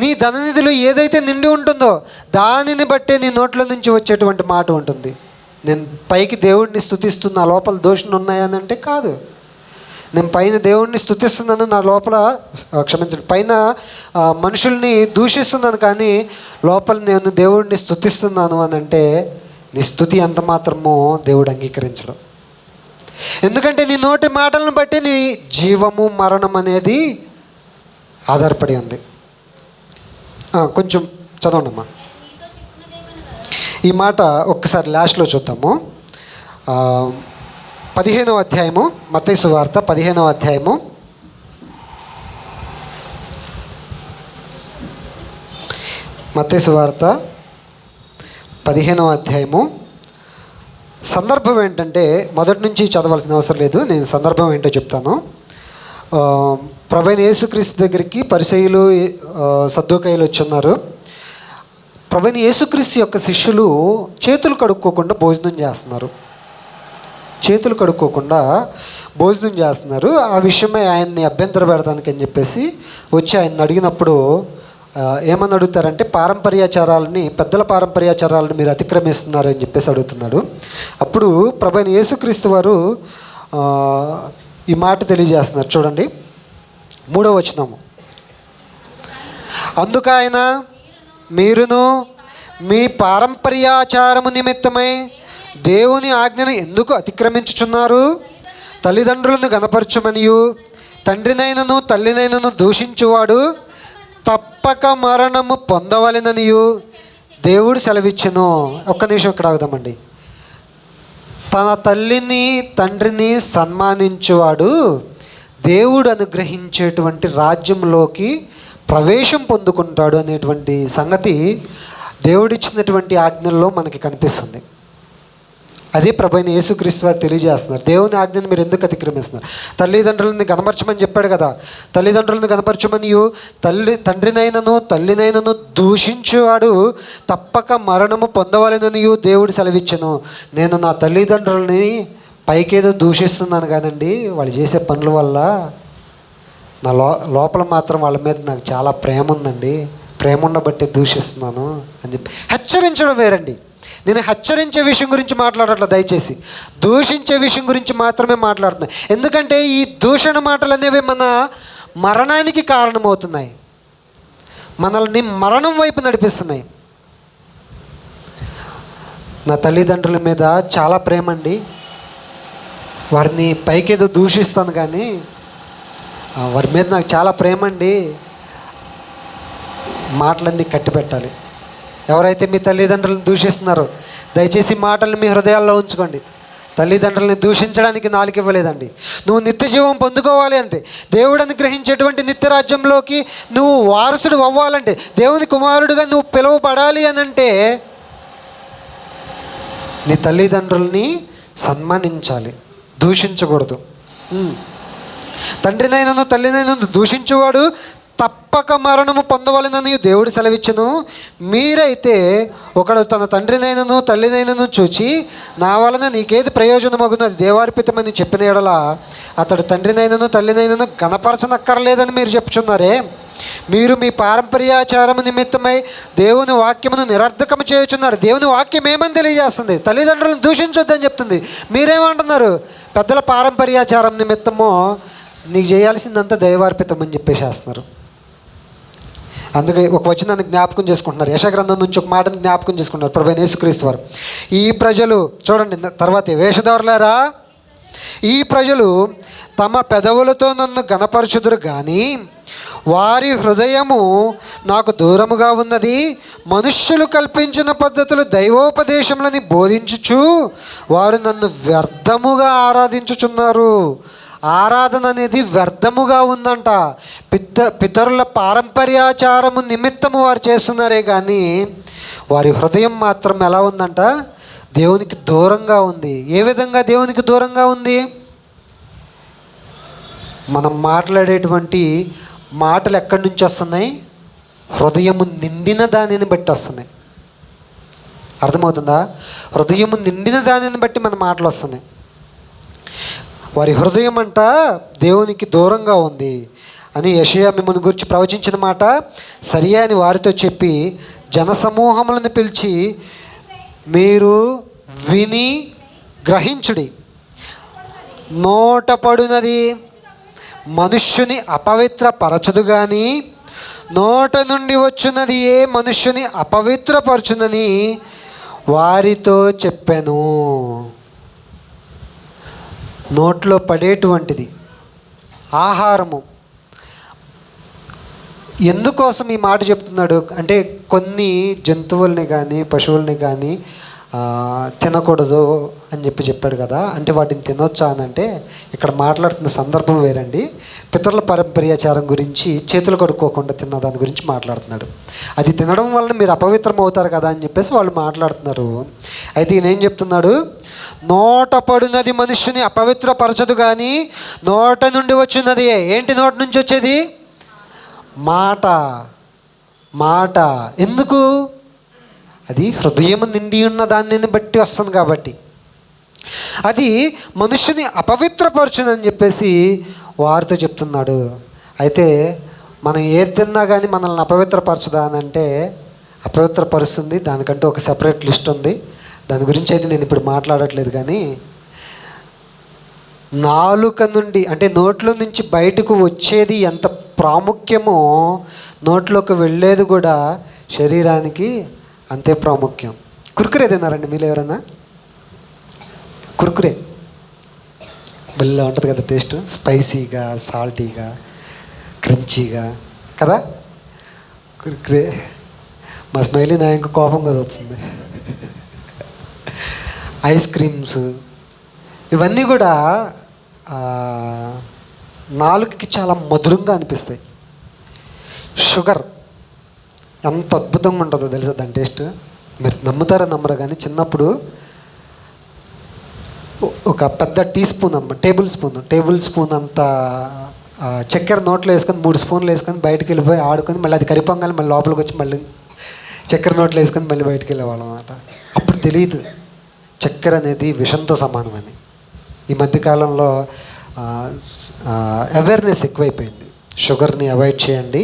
నీ ధననిధిలో ఏదైతే నిండి ఉంటుందో దానిని బట్టే నీ నోట్ల నుంచి వచ్చేటువంటి మాట ఉంటుంది. నేను పైకి దేవుడిని స్తుతిస్తున్నా, లోపల దోషణ ఉన్నాయని అంటే కాదు. నేను పైన దేవుడిని స్తుతిస్తున్నాను, నా లోపల క్షమించండి, పైన మనుషుల్ని దూషిస్తున్నాను, కానీ లోపల నేను దేవుడిని స్తుతిస్తున్నాను అని అంటే నీ స్తుతి అంత మాత్రమో దేవుడు అంగీకరించడం. ఎందుకంటే నీ నోటి మాటలను బట్టి నీ జీవము మరణం అనేది ఆధారపడి ఉంది. కొంచెం చదవండమ్మా ఈ మాట ఒక్కసారి లాస్ట్లో చూద్దాము. 15వ అధ్యాయము, మత్తయి సువార్త 15వ అధ్యాయము, మత్తయి సువార్త 15వ అధ్యాయము. సందర్భం ఏంటంటే మొదటి నుంచి చదవాల్సిన అవసరం లేదు, నేను సందర్భం ఏంటో చెప్తాను. ప్రభువైన యేసుక్రీస్తు దగ్గరికి పరిసయ్యులు సద్దూకయ్యులు వచ్చున్నారు. ప్రభువైన యేసుక్రీస్తు యొక్క శిష్యులు చేతులు కడుక్కోకుండా భోజనం చేస్తున్నారు. చేతులు కడుక్కోకుండా భోజనం చేస్తున్నారు. ఆ విషయమై ఆయన్ని అభ్యంతర పెడతానికి అని చెప్పేసి వచ్చి ఆయన్ని అడిగినప్పుడు ఏమని అడుగుతారంటే, పారంపర్యాచారాలని, పెద్దల పారంపర్యాచారాలను మీరు అతిక్రమిస్తున్నారు అని చెప్పేసి అడుగుతున్నాడు. అప్పుడు ప్రభువైన యేసుక్రీస్తు వారు ఈ మాట తెలియజేస్తున్నారు. చూడండి 3వ వచనము. అందుకైన మీరును మీ పారంపర్యాచారము నిమిత్తమై దేవుని ఆజ్ఞను ఎందుకు అతిక్రమించుచున్నారు? తల్లిదండ్రులను గణపరచుమనియు తండ్రినైనను తల్లినైనను దూషించువాడు తప్పక మరణము పొందవలెననియు దేవుడు సెలవిచ్చెను. ఒక్క నిమిషం ఇక్కడ ఆగుదామండి. తన తల్లిని తండ్రిని సన్మానించువాడు దేవుడు అనుగ్రహించేటువంటి రాజ్యంలోకి ప్రవేశం పొందుకుంటాడు అనేటువంటి సంగతి దేవుడిచ్చినటువంటి ఆజ్ఞల్లో మనకి కనిపిస్తుంది. అదే ప్రభువైన యేసుక్రీస్తు వారు తెలియజేస్తున్నారు. దేవుని ఆజ్ఞను మీరు ఎందుకు అతిక్రమిస్తున్నారు? తల్లిదండ్రులని గణపరచమని చెప్పాడు కదా. తల్లిదండ్రులను గణపరచమనియు తండ్రినైనను తల్లినైనను దూషించువాడు తప్పక మరణము పొందవలెననియు దేవుడు సెలవిచ్చెను. నేను నా తల్లిదండ్రులని పైకేదో దూషిస్తున్నాను కానండి, వాళ్ళు చేసే పనుల వల్ల నా లోపల మాత్రం వాళ్ళ మీద నాకు చాలా ప్రేమ ఉందండి, ప్రేమ ఉండబట్టి దూషిస్తున్నాను అని చెప్పి హెచ్చరించడం వేరండి. నేను హెచ్చరించే విషయం గురించి మాట్లాడట్లేదు, దయచేసి దూషించే విషయం గురించి మాత్రమే మాట్లాడుతున్నాను. ఎందుకంటే ఈ దూషణ మాటలు అనేవి మన మరణానికి కారణమవుతున్నాయి, మనల్ని మరణం వైపు నడిపిస్తున్నాయి. నా తల్లిదండ్రుల మీద చాలా ప్రేమ అండి, వారిని పైకేదో దూషిస్తాను కానీ వారి మీద నాకు చాలా ప్రేమ అండి. మాటలన్నీ కట్టిపెట్టాలి. ఎవరైతే మీ తల్లిదండ్రులను దూషిస్తున్నారో దయచేసి మాటలను మీ హృదయాల్లో ఉంచుకోండి. తల్లిదండ్రులని దూషించడానికి నాలుక ఇవ్వలేదండి. నువ్వు నిత్య జీవం పొందుకోవాలి అంటే, దేవుడు అనుగ్రహించేటువంటి నిత్య రాజ్యంలోకి నువ్వు వారసుడు అవ్వాలంటే, దేవుని కుమారుడుగా నువ్వు పిలువబడాలి అని అంటే నీ తల్లిదండ్రుల్ని సన్మానించాలి, దూషించకూడదు. తండ్రినైనను తల్లినైనను దూషించేవాడు తప్పక మరణము పొందవలెనని దేవుడు సెలవిచ్చెను. మీరైతే ఒకడు తన తండ్రినైనను తల్లినైనను చూచి నా వలన నీకేది ప్రయోజనమగును అది దేవార్పితమని చెప్పిన ఎడల అతడు తండ్రినైనను తల్లినైనను గణపరచనక్కర్లేదని మీరు చెప్పుచున్నారే. మీరు మీ పారంపర్యాచారము నిమిత్తమై దేవుని వాక్యమును నిరర్ధకము చేయుచున్నారు. దేవుని వాక్యం ఏమని తెలియజేస్తుంది? తల్లిదండ్రులను దూషించొద్దని చెప్తుంది. మీరేమంటున్నారు? పెద్దల పారంపర్యాచారం నిమిత్తము నీకు చేయాల్సిందంతా దైవార్పితం అని చెప్పేసేస్తున్నారు. అందుకే ఒక వచనాన్ని జ్ఞాపకం చేసుకుంటున్నారు. యెషయా నుంచి ఒక మాటని జ్ఞాపకం చేసుకుంటున్నారు ప్రభువైన యేసుక్రీస్తు వారు. ఈ ప్రజలు చూడండి తర్వాత, వేషధారులారా, ఈ ప్రజలు తమ పెదవులతో నన్ను గణపరచుదురు కానీ వారి హృదయము నాకు దూరముగా ఉన్నది. మనుష్యులు కల్పించిన పద్ధతులు దైవోపదేశములని బోధించుచు వారు నన్ను వ్యర్థముగా ఆరాధించుచున్నారు. ఆరాధన అనేది వ్యర్థముగా ఉందంట. పితరుల పారంపర్యాచారము నిమిత్తము వారు చేస్తున్నారే కానీ వారి హృదయం మాత్రం ఎలా ఉందంట? దేవునికి దూరంగా ఉంది. ఏ విధంగా దేవునికి దూరంగా ఉంది? మనం మాట్లాడేటువంటి మాటలు ఎక్కడి నుంచి వస్తున్నాయి? హృదయము నిండిన దానిని బట్టి వస్తున్నాయి. అర్థమవుతుందా? హృదయము నిండిన దానిని బట్టి మన మాటలు వస్తున్నాయి. వారి హృదయం అంట దేవునికి దూరంగా ఉంది అని యెషయా మిమ్మల్ని గురించి ప్రవచించిన మాట సరియే అని వారితో చెప్పి జనసమూహములను పిలిచి, మీరు విని గ్రహించుడి. నోట పడునది మనుష్యుని అపవిత్రపరచదు కానీ నోట నుండి వచ్చున్నది ఏ మనుష్యుని అపవిత్రపరచునని వారితో చెప్పాను. నోట్లో పడేటువంటిది ఆహారము. ఎందుకోసం ఈ మాట చెప్తున్నాడు అంటే, కొన్ని జంతువుల్ని కానీ పశువుల్ని కానీ తినకూడదు అని చెప్పాడు కదా. అంటే వాటిని తినొచ్చా అని అంటే, ఇక్కడ మాట్లాడుతున్న సందర్భం వేరండి. పితరుల పారంపర్యాచారం గురించి, చేతులు కడుక్కోకుండా తిన్న దాని గురించి మాట్లాడుతున్నాడు. అది తినడం వలన మీరు అపవిత్రం అవుతారు కదా అని చెప్పేసి వాళ్ళు మాట్లాడుతున్నారు. అయితే ఈయన ఏం చెప్తున్నాడు? నోట పడునది మనుష్యుని అపవిత్రపరచదు కానీ నోట నుండి వచ్చినది ఏంటి? నోట నుంచి వచ్చేది మాట. మాట ఎందుకు? అది హృదయం నిండి ఉన్న దానిని బట్టి వస్తుంది కాబట్టి. అది మనుష్యుని అపవిత్రపరచునని చెప్పేసి వారితో చెప్తున్నాడు. అయితే మనం ఏది తిన్నా కానీ మనల్ని అపవిత్రపరచదా అని అంటే అపవిత్రపరుస్తుంది. దానికంటూ ఒక సెపరేట్ లిస్ట్ ఉంది. దాని గురించి అయితే నేను ఇప్పుడు మాట్లాడట్లేదు. కానీ నాలుక నుండి అంటే నోట్లో నుంచి బయటకు వచ్చేది ఎంత ప్రాముఖ్యమో నోట్లోకి వెళ్ళేది కూడా శరీరానికి అంతే ప్రాముఖ్యం. కుర్కురే తిన్నారండి మీరు ఎవరన్నా? కుర్కురే భలే ఉంటుంది కదా టేస్ట్, స్పైసీగా, సాల్టీగా, క్రంచీగా కదా కుర్కురే. మా స్మైలీ నా ఇంకా కోపంగా వస్తుంది. ఐస్ క్రీమ్స్ ఇవన్నీ కూడా నాలుకకి చాలా మధురంగా అనిపిస్తాయి. షుగర్ ఎంత అద్భుతంగా ఉంటుందో తెలుసా దాని టేస్ట్. మీరు నమ్ముతారో నమ్మరు కానీ చిన్నప్పుడు ఒక పెద్ద టీ స్పూన్ అన్నమాట, టేబుల్ స్పూన్ అంత చక్కెర నోట్లో వేసుకొని 3 స్పూన్లు వేసుకొని బయటకు వెళ్ళిపోయి ఆడుకొని మళ్ళీ అది కరిపొంగాలి మళ్ళీ లోపలికి వచ్చి మళ్ళీ చక్కెర నోట్లో వేసుకొని మళ్ళీ బయటకు వెళ్ళేవాళ్ళం అన్నమాట. అప్పుడు తెలియదు చక్కెర అనేది విషంతో సమానమని. ఈ మధ్యకాలంలో అవేర్నెస్ ఎక్కువైపోయింది. షుగర్ని అవాయిడ్ చేయండి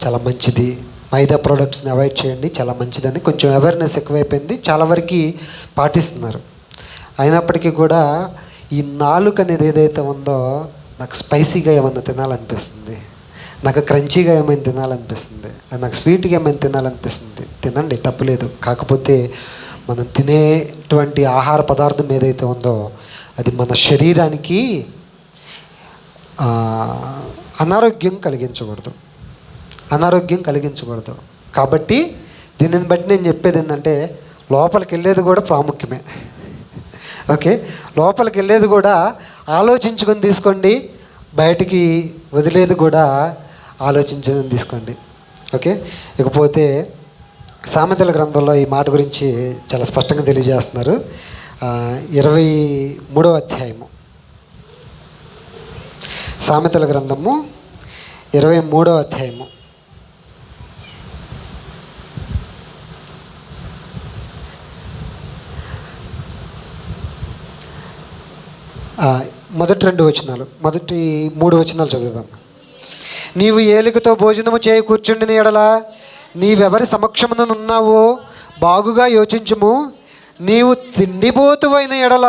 చాలా మంచిది, మైదా ప్రోడక్ట్స్ని అవాయిడ్ చేయండి చాలా మంచిదని కొంచెం అవేర్నెస్ ఎక్కువైపోయింది. చాలా వరకు పాటిస్తున్నారు. అయినప్పటికీ కూడా ఈ నాలుక అనేది ఏదైతే ఉందో నాకు స్పైసీగా ఏమన్నా తినాలనిపిస్తుంది, నాకు క్రంచీగా ఏమైనా తినాలనిపిస్తుంది, నాకు స్వీట్గా ఏమైనా తినాలనిపిస్తుంది. తినండి, తప్పులేదు. కాకపోతే మనం తినేటువంటి ఆహార పదార్థం ఏదైతే ఉందో అది మన శరీరానికి అనారోగ్యం కలిగించకూడదు. కాబట్టి దీనిని బట్టి నేను చెప్పేది ఏంటంటే లోపలికి వెళ్ళేది కూడా ప్రాముఖ్యమే. ఓకే, లోపలికి వెళ్ళేది కూడా ఆలోచించుకొని తీసుకోండి, బయటికి వదిలేది కూడా ఆలోచించుకొని తీసుకోండి. ఓకే, ఇకపోతే సామెతల గ్రంథంలో ఈ మాట గురించి చాలా స్పష్టంగా తెలియజేస్తున్నారు. 23వ అధ్యాయము, సామెతల గ్రంథము 23వ అధ్యాయము. మొదటి 3 వచనాలు చదువుదాం. నీవు ఏలికతో భోజనము చేయి కూర్చుండిన ఎడల నీవెవరి సమక్షమునున్నావో బాగుగా యోచించుము. నీవు తిండిపోతువైన ఎడల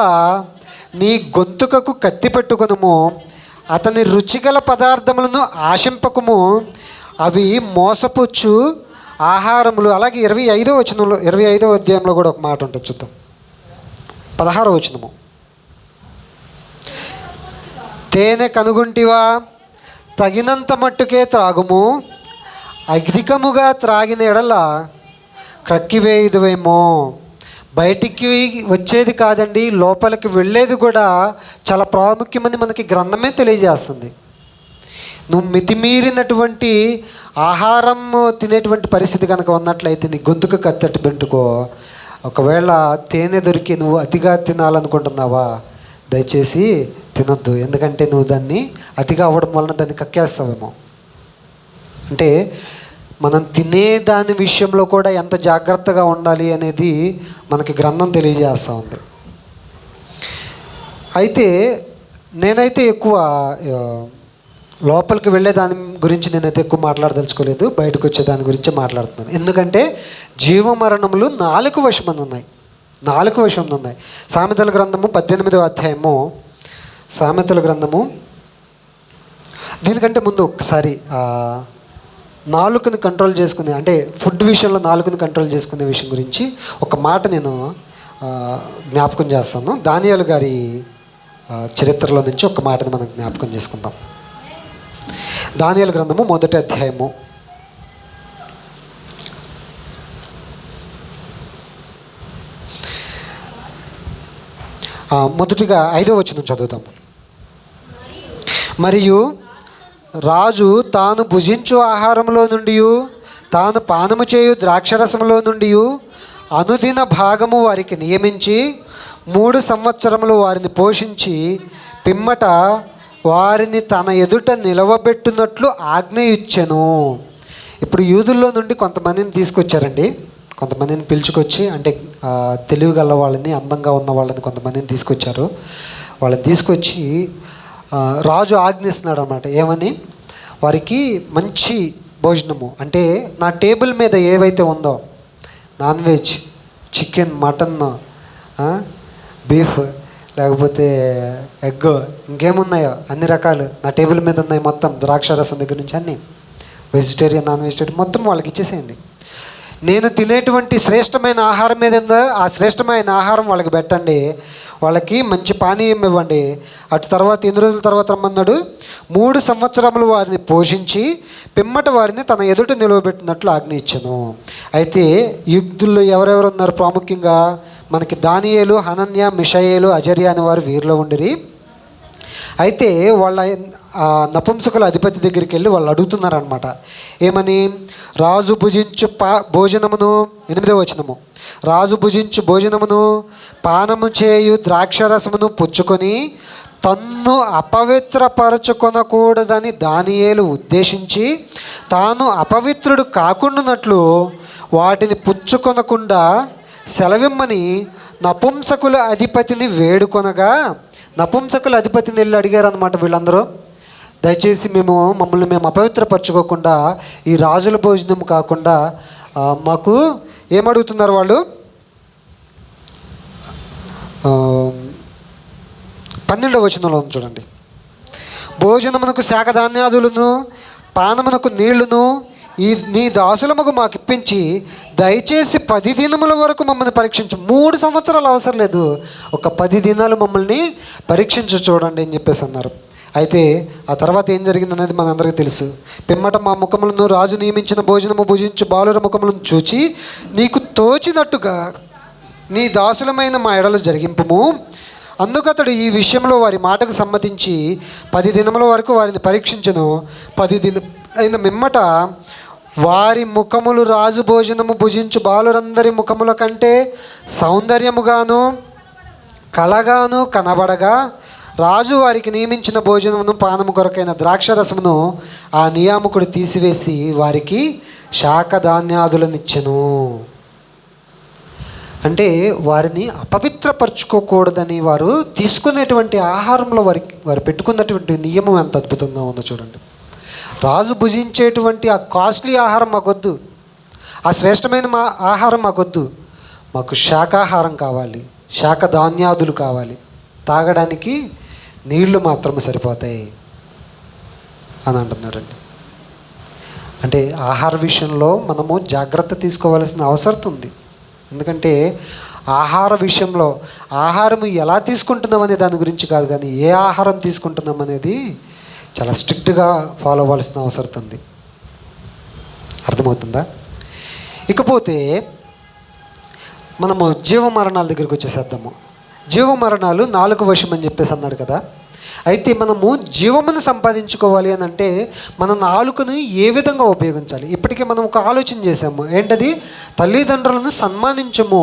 నీ గొంతుకకు కత్తి పెట్టుకొనుము. అతని రుచిగల పదార్థములను ఆశింపకము, అవి మోసపుచ్చు ఆహారములు. అలాగే 25వ వచనంలో 25వ అధ్యాయంలో కూడా ఒక మాట ఉంటుంది, చూద్దాం. 16వ వచనము. తేనె కనుగొంటివా, తగినంత మట్టుకే త్రాగుము. అధికముగా త్రాగిన ఎడల క్రక్కివేయుదువేమో. బయటికి వచ్చేది కాదండి, లోపలికి వెళ్ళేది కూడా చాలా ప్రాముఖ్యమని మనకి గ్రంథమే తెలియజేస్తుంది. నువ్వు మితిమీరినటువంటి ఆహారం తినేటువంటి పరిస్థితి కనుక ఉన్నట్లయితే నీ గొంతుకు కత్తెట్టు పెట్టుకో. ఒకవేళ తేనె దొరికి నువ్వు అతిగా తినాలనుకుంటున్నావా, దయచేసి తినొద్దు. ఎందుకంటే నువ్వు దాన్ని అతిగా అవ్వడం వలన దాన్ని కక్కేస్తావేమో. అంటే మనం తినే దాని విషయంలో కూడా ఎంత జాగ్రత్తగా ఉండాలి అనేది మనకి గ్రంథం తెలియజేస్తూ ఉంది. అయితే నేనైతే ఎక్కువ లోపలికి వెళ్ళే దాని గురించి నేనైతే ఎక్కువ మాట్లాడదలుచుకోలేదు, బయటకు వచ్చే దాని గురించి మాట్లాడుతున్నాను. ఎందుకంటే జీవమరణములు నాలుగు వశమని ఉన్నాయి, నాలుగు వశం ఉన్నాయి. సామెతల గ్రంథము 18వ అధ్యాయము, సామెతల గ్రంథము. దీనికంటే ముందు ఒకసారి నాలుకని కంట్రోల్ చేసుకునే, అంటే ఫుడ్ విషయంలో నాలుకని కంట్రోల్ చేసుకునే విషయం గురించి ఒక మాట నేను జ్ఞాపకం చేస్తాను. దానియేలు గారి చరిత్రలో నుంచి ఒక మాటని మనం జ్ఞాపకం చేసుకుందాం. దానియేలు గ్రంథము 1వ అధ్యాయము. మొదటిగా 5వ వచనం చదువుతాం. మరియు రాజు తాను భుజించు ఆహారంలో నుండి, తాను పానము చేయు ద్రాక్షరసములో నుండి అనుదిన భాగము వారికి నియమించి 3 సంవత్సరములు వారిని పోషించి పిమ్మట వారిని తన ఎదుట నిలవబెట్టునట్లు ఆజ్ఞ ఇచ్చెను. ఇప్పుడు యూదుల్లో నుండి కొంతమందిని తీసుకొచ్చారండి, కొంతమందిని పిలుచుకొచ్చి, అంటే తెలివిగల వాళ్ళని, అందంగా ఉన్న వాళ్ళని కొంతమందిని తీసుకొచ్చారు. వాళ్ళని తీసుకొచ్చి రాజు ఆజ్ఞిస్తున్నాడు అన్నమాట. ఏమని? వారికి మంచి భోజనము, అంటే నా టేబుల్ మీద ఏవైతే ఉందో non veg, chicken, mutton, beef, లేకపోతే ఎగ్, ఇంకేమున్నాయో అన్ని రకాలు నా టేబుల్ మీద ఉన్నాయి. మొత్తం ద్రాక్షారసం దగ్గర నుంచి అన్నీ, వెజిటేరియన్, నాన్ వెజిటేరియన్ మొత్తం వాళ్ళకి ఇచ్చేసేయండి. నేను తినేటువంటి శ్రేష్టమైన ఆహారం ఏదో ఆ శ్రేష్టమైన ఆహారం వాళ్ళకి పెట్టండి, వాళ్ళకి మంచి పానీయం ఇవ్వండి. అటు తర్వాత 8 రోజుల తర్వాత రమ్మన్నాడు. 3 సంవత్సరములు వారిని పోషించి పిమ్మట వారిని తన ఎదుట నిలవబెట్టినట్లు ఆజ్ఞ ఇచ్చాను. అయితే యుద్ధుల్లో ఎవరెవరు ఉన్నారు? ప్రాముఖ్యంగా మనకి దానియేలు, హనన్య, మిషాయేలు, అజర్యా అనే వారు వీరిలో ఉండిరి. అయితే వాళ్ళ నపుంసకుల అధిపతి దగ్గరికి వెళ్ళి వాళ్ళు అడుగుతున్నారనమాట. ఏమని? రాజు భుజించు భోజనమును, 8వ వచనము, రాజు భుజించు భోజనమును పానము చేయు ద్రాక్షరసమును పుచ్చుకొని తన్ను అపవిత్రపరచుకొనకూడదని దానియేలు ఉద్దేశించి తాను అపవిత్రుడు కాకుండానట్లు వాటిని పుచ్చుకొనకుండా సెలవిమ్మని నపుంసకుల అధిపతిని వేడుకొనగా, నపుంసకుల అధిపతిని వెళ్ళి అడిగారు అనమాట వీళ్ళందరూ. దయచేసి మమ్మల్ని మేము అపవిత్రపరచుకోకుండా ఈ రాజుల భోజనం కాకుండా మాకు ఏమడుగుతున్నారు వాళ్ళు? 12వ వచనంలో చూడండి. భోజనమునకు శాఖధాన్యాదులను పానమునకు నీళ్లును నీ దాసులముకు మాకు ఇప్పించి దయచేసి 10 దినముల వరకు మమ్మల్ని పరీక్షించు. 3 సంవత్సరాలు అవసరం లేదు, ఒక 10 దినాలు మమ్మల్ని పరీక్షించు చూడండి అని చెప్పేసి అన్నారు. అయితే ఆ తర్వాత ఏం జరిగిందనేది మనందరికీ తెలుసు. పిమ్మట మా ముఖములను రాజు నియమించిన భోజనము భుజించు బాలుర ముఖములను చూచి నీకు తోచినట్టుగా నీ దాసులమైన మా ఎడలు జరిగింపుము. అందుకతడు ఈ విషయంలో వారి మాటకు సమ్మతించి 10 దినముల వరకు వారిని పరీక్షించను. 10 దినం అయిన మిమ్మట వారి ముఖములు రాజు భోజనము భుజించు బాలురందరి ముఖముల కంటే సౌందర్యముగాను కళగాను కనబడగా రాజు వారికి నియమించిన భోజనమును పానము కొరకైన ద్రాక్షరసమును ఆ నియామకుడు తీసివేసి వారికి శాఖధాన్యాదులనిచ్చెను. అంటే వారిని అపవిత్రపరచుకోకూడదని వారు తీసుకునేటువంటి ఆహారంలో వారు పెట్టుకున్నటువంటి నియమం ఎంత అద్భుతంగా ఉందో చూడండి. రాజు భుజించేటువంటి ఆ కాస్ట్లీ ఆహారం మాకొద్దు, ఆ శ్రేష్టమైన ఆహారం మాకొద్దు, మాకు శాకాహారం కావాలి, శాక ధాన్యాదులు కావాలి, తాగడానికి నీళ్లు మాత్రమే సరిపోతాయి అని అంటున్నాడండి. అంటే ఆహార విషయంలో మనము జాగ్రత్త తీసుకోవాల్సిన అవసరం ఉంది. ఎందుకంటే ఆహార విషయంలో ఆహారం ఎలా తీసుకుంటున్నాం అనే దాని గురించి కాదు, కానీ ఏ ఆహారం తీసుకుంటున్నాం అనేది చాలా స్ట్రిక్ట్గా ఫాలో అవ్వాల్సిన అవసరం ఉంది. అర్థమవుతుందా? ఇకపోతే మనము జీవమరణాల దగ్గరికి వచ్చేసేద్దాము. జీవమరణాలు 4 వశం అని చెప్పేసి అన్నాడు కదా. అయితే మనము జీవమును సంపాదించుకోవాలి అని అంటే మన నాలుకను ఏ విధంగా ఉపయోగించాలి? ఇప్పటికే మనం ఒక ఆలోచన చేసాము. ఏంటది? తల్లిదండ్రులను సన్మానించము,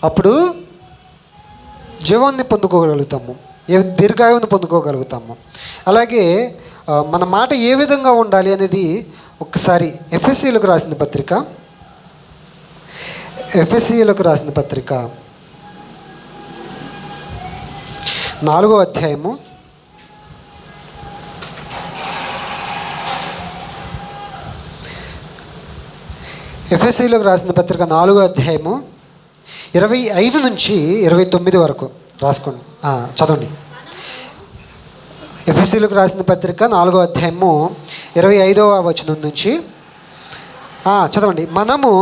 అప్పుడు జీవాన్ని పొందుకోగలుగుతాము, దీర్ఘాయువుని పొందుకోగలుగుతాము. అలాగే మన మాట ఏ విధంగా ఉండాలి అనేది ఒకసారి ఎఫెసీయులకు రాసిన పత్రిక 4వ అధ్యాయము 4వ అధ్యాయము 25 నుంచి 29 వరకు రాసుకోండి, చదవండి. ఎఫెసీయులకు రాసిన పత్రిక 4వ అధ్యాయము 25వ వచనం నుంచి చదవండి. మనము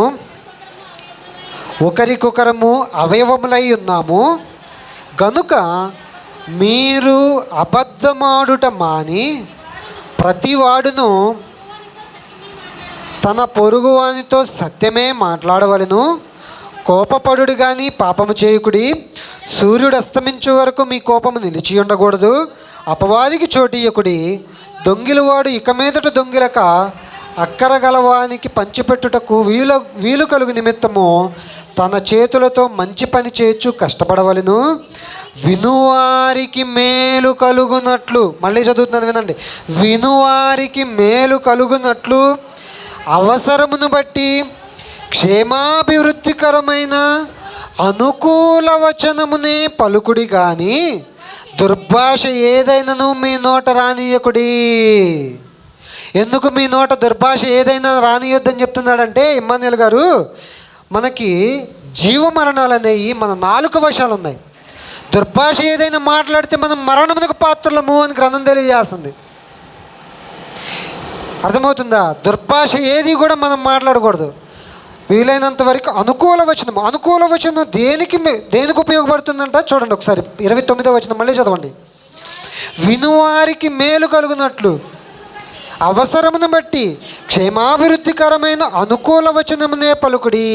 ఒకరికొకరము అవయవములై ఉన్నాము గనుక మీరు అబద్ధమాడుట మాని ప్రతివాడును తన పొరుగువానితో సత్యమే మాట్లాడవలెను. కోపపడుడు కానీ పాపము చేయకుడి. సూర్యుడు అస్తమించే వరకు మీ కోపము నిలిచి ఉండకూడదు. అపవాదికి చోటియ్యకుడి. దొంగిలవాడు ఇక మీదట దొంగిలక అక్కర గలవానికి పంచిపెట్టుటకు వీలు కలుగు నిమిత్తము తన చేతులతో మంచి పని చేయొచ్చు కష్టపడవలెను. వినువారికి మేలు కలుగునట్లు, మళ్ళీ చదువుతున్నాను వినండి, వినువారికి మేలు కలుగునట్లు అవసరమును బట్టి క్షేమాభివృద్ధికరమైన అనుకూల వచనమునే పలుకుడి కానీ దుర్భాష ఏదైనాను మీ నోట రానియకుడి. ఎందుకు మీ నోట దుర్భాష ఏదైనా రానియొద్దని చెప్తున్నాడంటే ఇమ్మానుయేల్ గారు, మనకి జీవమరణాలు అనేవి మన 4 వశాలు ఉన్నాయి. దుర్భాష ఏదైనా మాట్లాడితే మనం మరణమునకు పాత్రలము అని గ్రంథం తెలియజేస్తుంది. అర్థమవుతుందా? దుర్భాష ఏది కూడా మనం మాట్లాడకూడదు. వీలైనంత వరకు అనుకూల వచనం దేనికి ఉపయోగపడుతుందంట చూడండి ఒకసారి. 29వ వచనం మళ్ళీ చదవండి. వినువారికి మేలు కలుగునట్లు అవసరమును బట్టి క్షేమాభివృద్ధికరమైన అనుకూల వచనమునే పలుకుడి.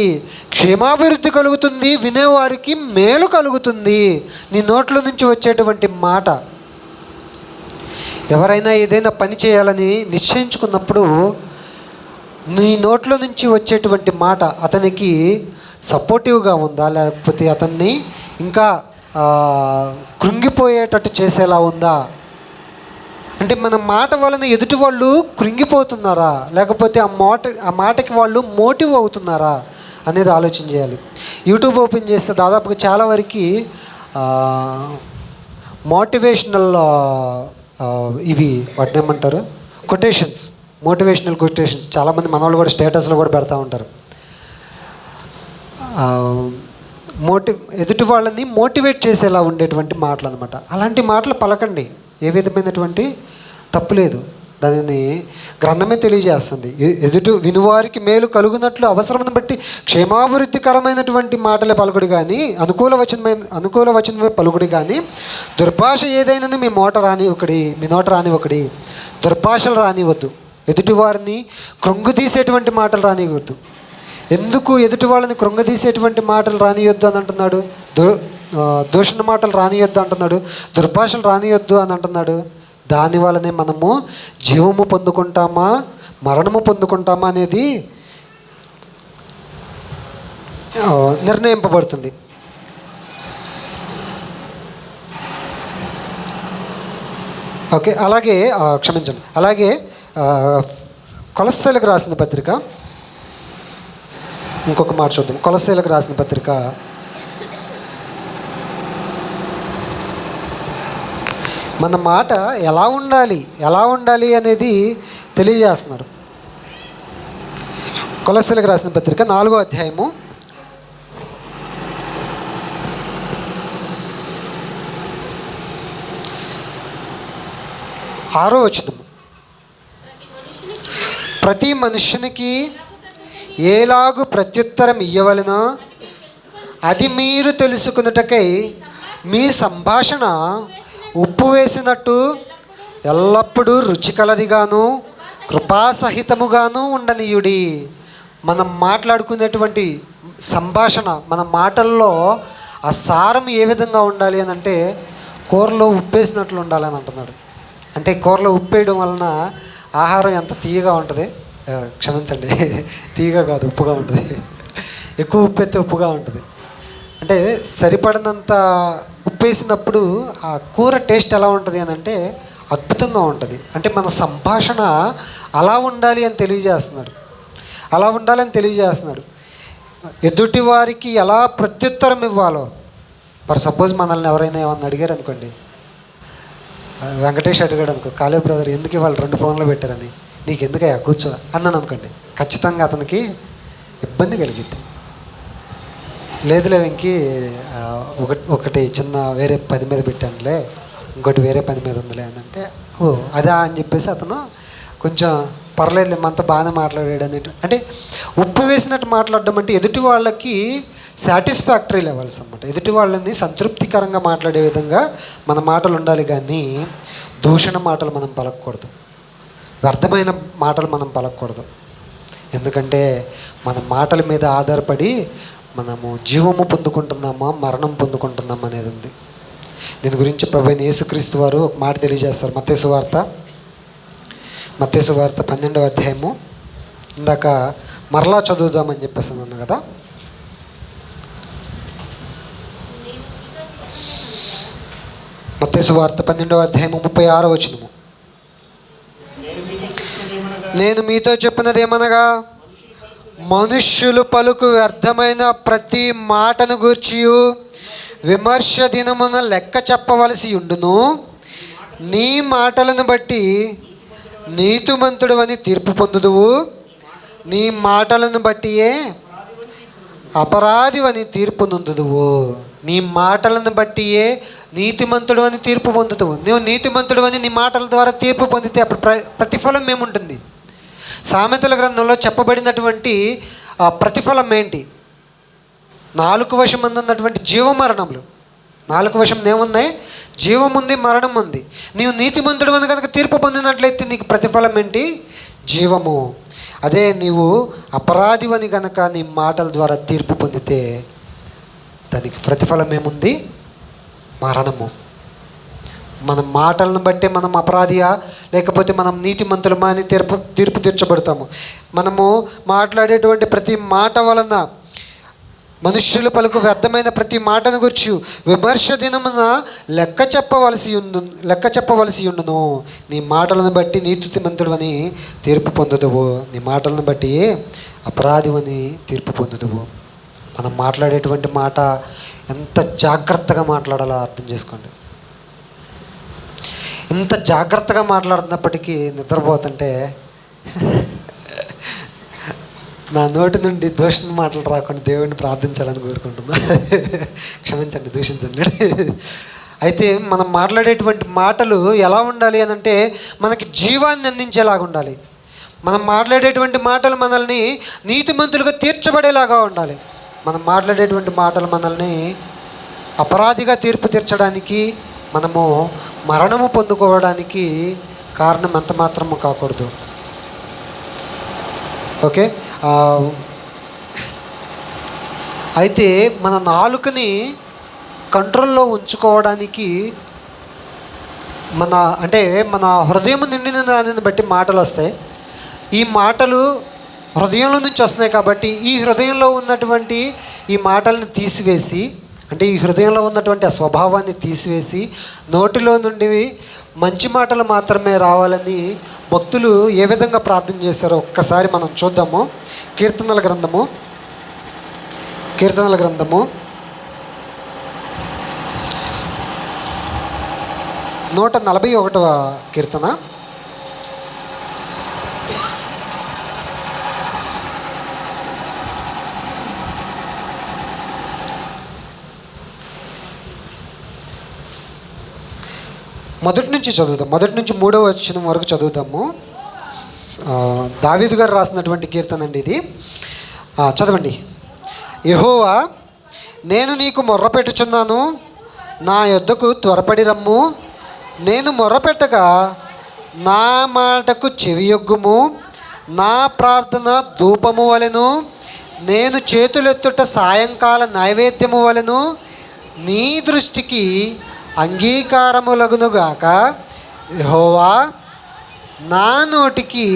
క్షేమాభివృద్ధి కలుగుతుంది, వినేవారికి మేలు కలుగుతుంది. నీ నోట్లో నుంచి వచ్చేటువంటి మాట, ఎవరైనా ఏదైనా పని చేయాలని నిశ్చయించుకున్నప్పుడు నీ నోట్లో నుంచి వచ్చేటువంటి మాట అతనికి సపోర్టివ్గా ఉందా, లేకపోతే అతన్ని ఇంకా కృంగిపోయేటట్టు చేసేలా ఉందా? అంటే మన మాట వలన ఎదుటి వాళ్ళు కృంగిపోతున్నారా, లేకపోతే ఆ మాటకి వాళ్ళు మోటివ్ అవుతున్నారా అనేది ఆలోచన చేయాలి. యూట్యూబ్ ఓపెన్ చేస్తే దాదాపుగా చాలా వరకు మోటివేషనల్ ఇవి వాటిని ఏమంటారు, మోటివేషనల్ కొటేషన్స్ చాలామంది మనవాళ్ళు కూడా స్టేటస్లో కూడా పెడతా ఉంటారు. ఎదుటి వాళ్ళని మోటివేట్ చేసేలా ఉండేటువంటి మాటలు అనమాట. అలాంటి మాటలు పలకండి, ఏ విధమైనటువంటి తప్పు లేదు. దానిని గ్రంథమే తెలియజేస్తుంది. వినువారికి మేలు కలుగునట్లు అవసరమును బట్టి క్షేమాభివృద్ధికరమైనటువంటి మాటలే పలుకుడు కానీ అనుకూల వచనమే పలుకుడు కానీ దుర్భాష ఏదైనా మీ నోట రానివ్వకడి. దుర్భాషలు రానివ్వద్దు. ఎదుటివారిని కృంగదీసేటువంటి మాటలు రానివ్వద్దు. ఎందుకు ఎదుటి వాళ్ళని కృంగదీసేటువంటి మాటలు రానియొద్దు అని అంటున్నాడు? దూషణ మాటలు రానియొద్దు అంటున్నాడు, దుర్భాషలు రానియొద్దు అని అంటున్నాడు. దానివల్లనే మనము జీవము పొందుకుంటామా మరణము పొందుకుంటామా అనేది నిర్ణయింపబడుతుంది. ఓకే, అలాగే క్షమించండి. అలాగే కొలస్సీలకు రాసిన పత్రిక, ఇంకొక మాట చూద్దాం. కొలస్సీలకు రాసిన పత్రిక మన మాట ఎలా ఉండాలి అనేది తెలియజేస్తున్నాడు. కొలస్సీలకు రాసిన పత్రిక 4వ అధ్యాయము 6వ వచనం. ప్రతి మనుష్యునికి ఏలాగు ప్రత్యుత్తరం ఇయ్యవలెనో అది మీరు తెలుసుకున్నటకై మీ సంభాషణ ఉప్పు వేసినట్టు ఎల్లప్పుడూ రుచికలదిగాను కృపాసహితముగాను ఉండనీయుడి. మనం మాట్లాడుకునేటువంటి సంభాషణ, మన మాటల్లో ఆ సారం ఏ విధంగా ఉండాలి అని అంటే కూరలో ఉప్పేసినట్లు ఉండాలని అంటున్నాడు. అంటే కూరలో ఉప్పేయడం వలన ఆహారం ఎంత తీయగా ఉంటుంది, క్షమించండి, తీయగా కాదు ఉప్పుగా ఉంటుంది. ఎక్కువ ఉప్పు ఎత్తే ఉప్పుగా ఉంటుంది. అంటే సరిపడినంత ఉప్పేసినప్పుడు ఆ కూర టేస్ట్ ఎలా ఉంటుంది అని అంటే అద్భుతంగా ఉంటుంది. అంటే మన సంభాషణ అలా ఉండాలి అని తెలియజేస్తున్నాడు. అలా ఉండాలని తెలియజేస్తున్నాడు. ఎదుటి వారికి ఎలా ప్రత్యుత్తరం ఇవ్వాలో. ఫర్ సపోజ్ మనల్ని ఎవరైనా ఏమన్నా అడిగారు అనుకోండి, వెంకటేష్ అడిగాడు అనుకో, కాళీ బ్రదర్ ఎందుకు ఇవాళ 2 ఫోన్లు పెట్టారని, నీకు ఎందుకయ్యా కూర్చో అన్నాను అనుకోండి, ఖచ్చితంగా అతనికి ఇబ్బంది కలిగిద్ది. లేదులే వెంకి ఒకటి చిన్న వేరే పని మీద పెట్టానులే, ఇంకోటి వేరే పని మీద ఉందిలే అని అంటే, ఓ అదా అని చెప్పేసి అతను కొంచెం పర్లేదు మనతో బాగానే మాట్లాడాడు అన్నట్టు. అంటే ఉప్పు వేసినట్టు మాట్లాడడం అంటే ఎదుటి వాళ్ళకి సాటిస్ఫాక్టరీ లెవెల్స్ అన్నమాట. ఎదుటి వాళ్ళని సంతృప్తికరంగా మాట్లాడే విధంగా మన మాటలు ఉండాలి, కానీ దూషణ మాటలు మనం పలకూడదు, వ్యర్థమైన మాటలు మనం పలకూడదు. ఎందుకంటే మన మాటల మీద ఆధారపడి మనము జీవము పొందుకుంటున్నామా మరణం పొందుకుంటున్నామా అనేది ఉంది. దీని గురించి ప్రభువైన యేసుక్రీస్తు వారు ఒక మాట తెలియజేస్తారు. మత్తయి సువార్త 12వ అధ్యాయము. ఇందాక మరలా చదువుదామని చెప్పేసి అన్నాను కదా. మత్తయి సువార్త 12వ అధ్యాయము 36వ వచనము. నేను మీతో చెప్పినది ఏమనగా, మనుష్యులు పలుకు వ్యర్థమైన ప్రతి మాటను గూర్చి విమర్శ దినమున లెక్క చెప్పవలసి ఉండును. నీ మాటలను బట్టి నీతిమంతుడు అని తీర్పు పొందుదువు, నీ మాటలను బట్టియే అపరాధి అని తీర్పు నొందుదువు. నీ మాటలను బట్టియే నీతిమంతుడు అని తీర్పు పొందుతావు. నువ్వు నీతిమంతుడు అని నీ మాటల ద్వారా తీర్పు పొందితే అప్పుడు ప్రతిఫలం ఏముంటుంది? సామెతల గ్రంథంలో చెప్పబడినటువంటి ప్రతిఫలం ఏంటి? 4 వశం ఉన్నటువంటి జీవమరణములు. 4 వశం ఏమున్నాయి? జీవం ఉంది, మరణం ఉంది. నీవు నీతిమంతుడు అని కనుక తీర్పు పొందినట్లయితే నీకు ప్రతిఫలం ఏంటి? జీవము. అదే నీవు అపరాధివని కనుక నీ మాటల ద్వారా తీర్పు పొందితే దానికి ప్రతిఫలం ఏముంది? మరణము. మన మాటలను బట్టే మనం అపరాధియా లేకపోతే మనం నీతిమంతులమా అని తీర్పు తీర్చబడతాము. మనము మాట్లాడేటువంటి ప్రతి మాట వలన మనుష్యులు పలుకు వ్యర్థమైన ప్రతి మాటను గురించి విమర్శ దినమున లెక్క చెప్పవలసి ఉండును. నీ మాటలను బట్టి నీతిమంతుడు అని తీర్పు పొందుదువు, నీ మాటలను బట్టి అపరాధి అని తీర్పు పొందుదువు. మనం మాట్లాడేటువంటి మాట ఎంత జాగ్రత్తగా మాట్లాడాలో అర్థం చేసుకోండి. ఇంత జాగ్రత్తగా మాట్లాడుతున్నప్పటికీ నిద్రపోతుంటే నా నోటి నుండి దూషణ మాటలు రాకుండా దేవుడిని ప్రార్థించాలని కోరుకుంటున్నా. క్షమించండి, దూషించండి. అయితే మనం మాట్లాడేటువంటి మాటలు ఎలా ఉండాలి అని అంటే మనకి జీవాన్ని అందించేలాగా ఉండాలి. మనం మాట్లాడేటువంటి మాటలు మనల్ని నీతిమంతులుగా తీర్చబడేలాగా ఉండాలి. మనం మాట్లాడేటువంటి మాటలు మనల్ని అపరాధిగా తీర్పు తీర్చడానికి, మనము మరణము పొందుకోవడానికి కారణం ఎంత మాత్రము కాకూడదు. ఓకే. అయితే మన నాలుకని కంట్రోల్లో ఉంచుకోవడానికి మన హృదయం నిండిన దానిని బట్టి మాటలు వస్తాయి. ఈ మాటలు హృదయంలో నుంచి వస్తున్నాయి కాబట్టి ఈ హృదయంలో ఉన్నటువంటి ఈ మాటలను తీసివేసి, అంటే ఈ హృదయంలో ఉన్నటువంటి ఆ స్వభావాన్ని తీసివేసి నోటిలో నుండి మంచి మాటలు మాత్రమే రావాలని భక్తులు ఏ విధంగా ప్రార్థన చేశారో ఒక్కసారి మనం చూద్దాము. కీర్తనల గ్రంథము 141వ కీర్తన మొదటి నుంచి చదువుతాం. మొదటి నుంచి 3వ వచనం వరకు చదువుతాము. దావీదు గారు రాసినటువంటి కీర్తన అండి ఇది. చదవండి. యెహోవా, నేను నీకు మొర్రపెట్టుచున్నాను, నా యొద్దకు త్వరపడి రమ్ము. నేను మొర్రపెట్టగా నా మాటకు చెవియొగ్గుము. నా ప్రార్థన ధూపము వలెను, నేను చేతులెత్తుట సాయంకాల నైవేద్యము వలెను నీ దృష్టికి అంగీకారములగునుగాక. యెహోవా, నా నోటికి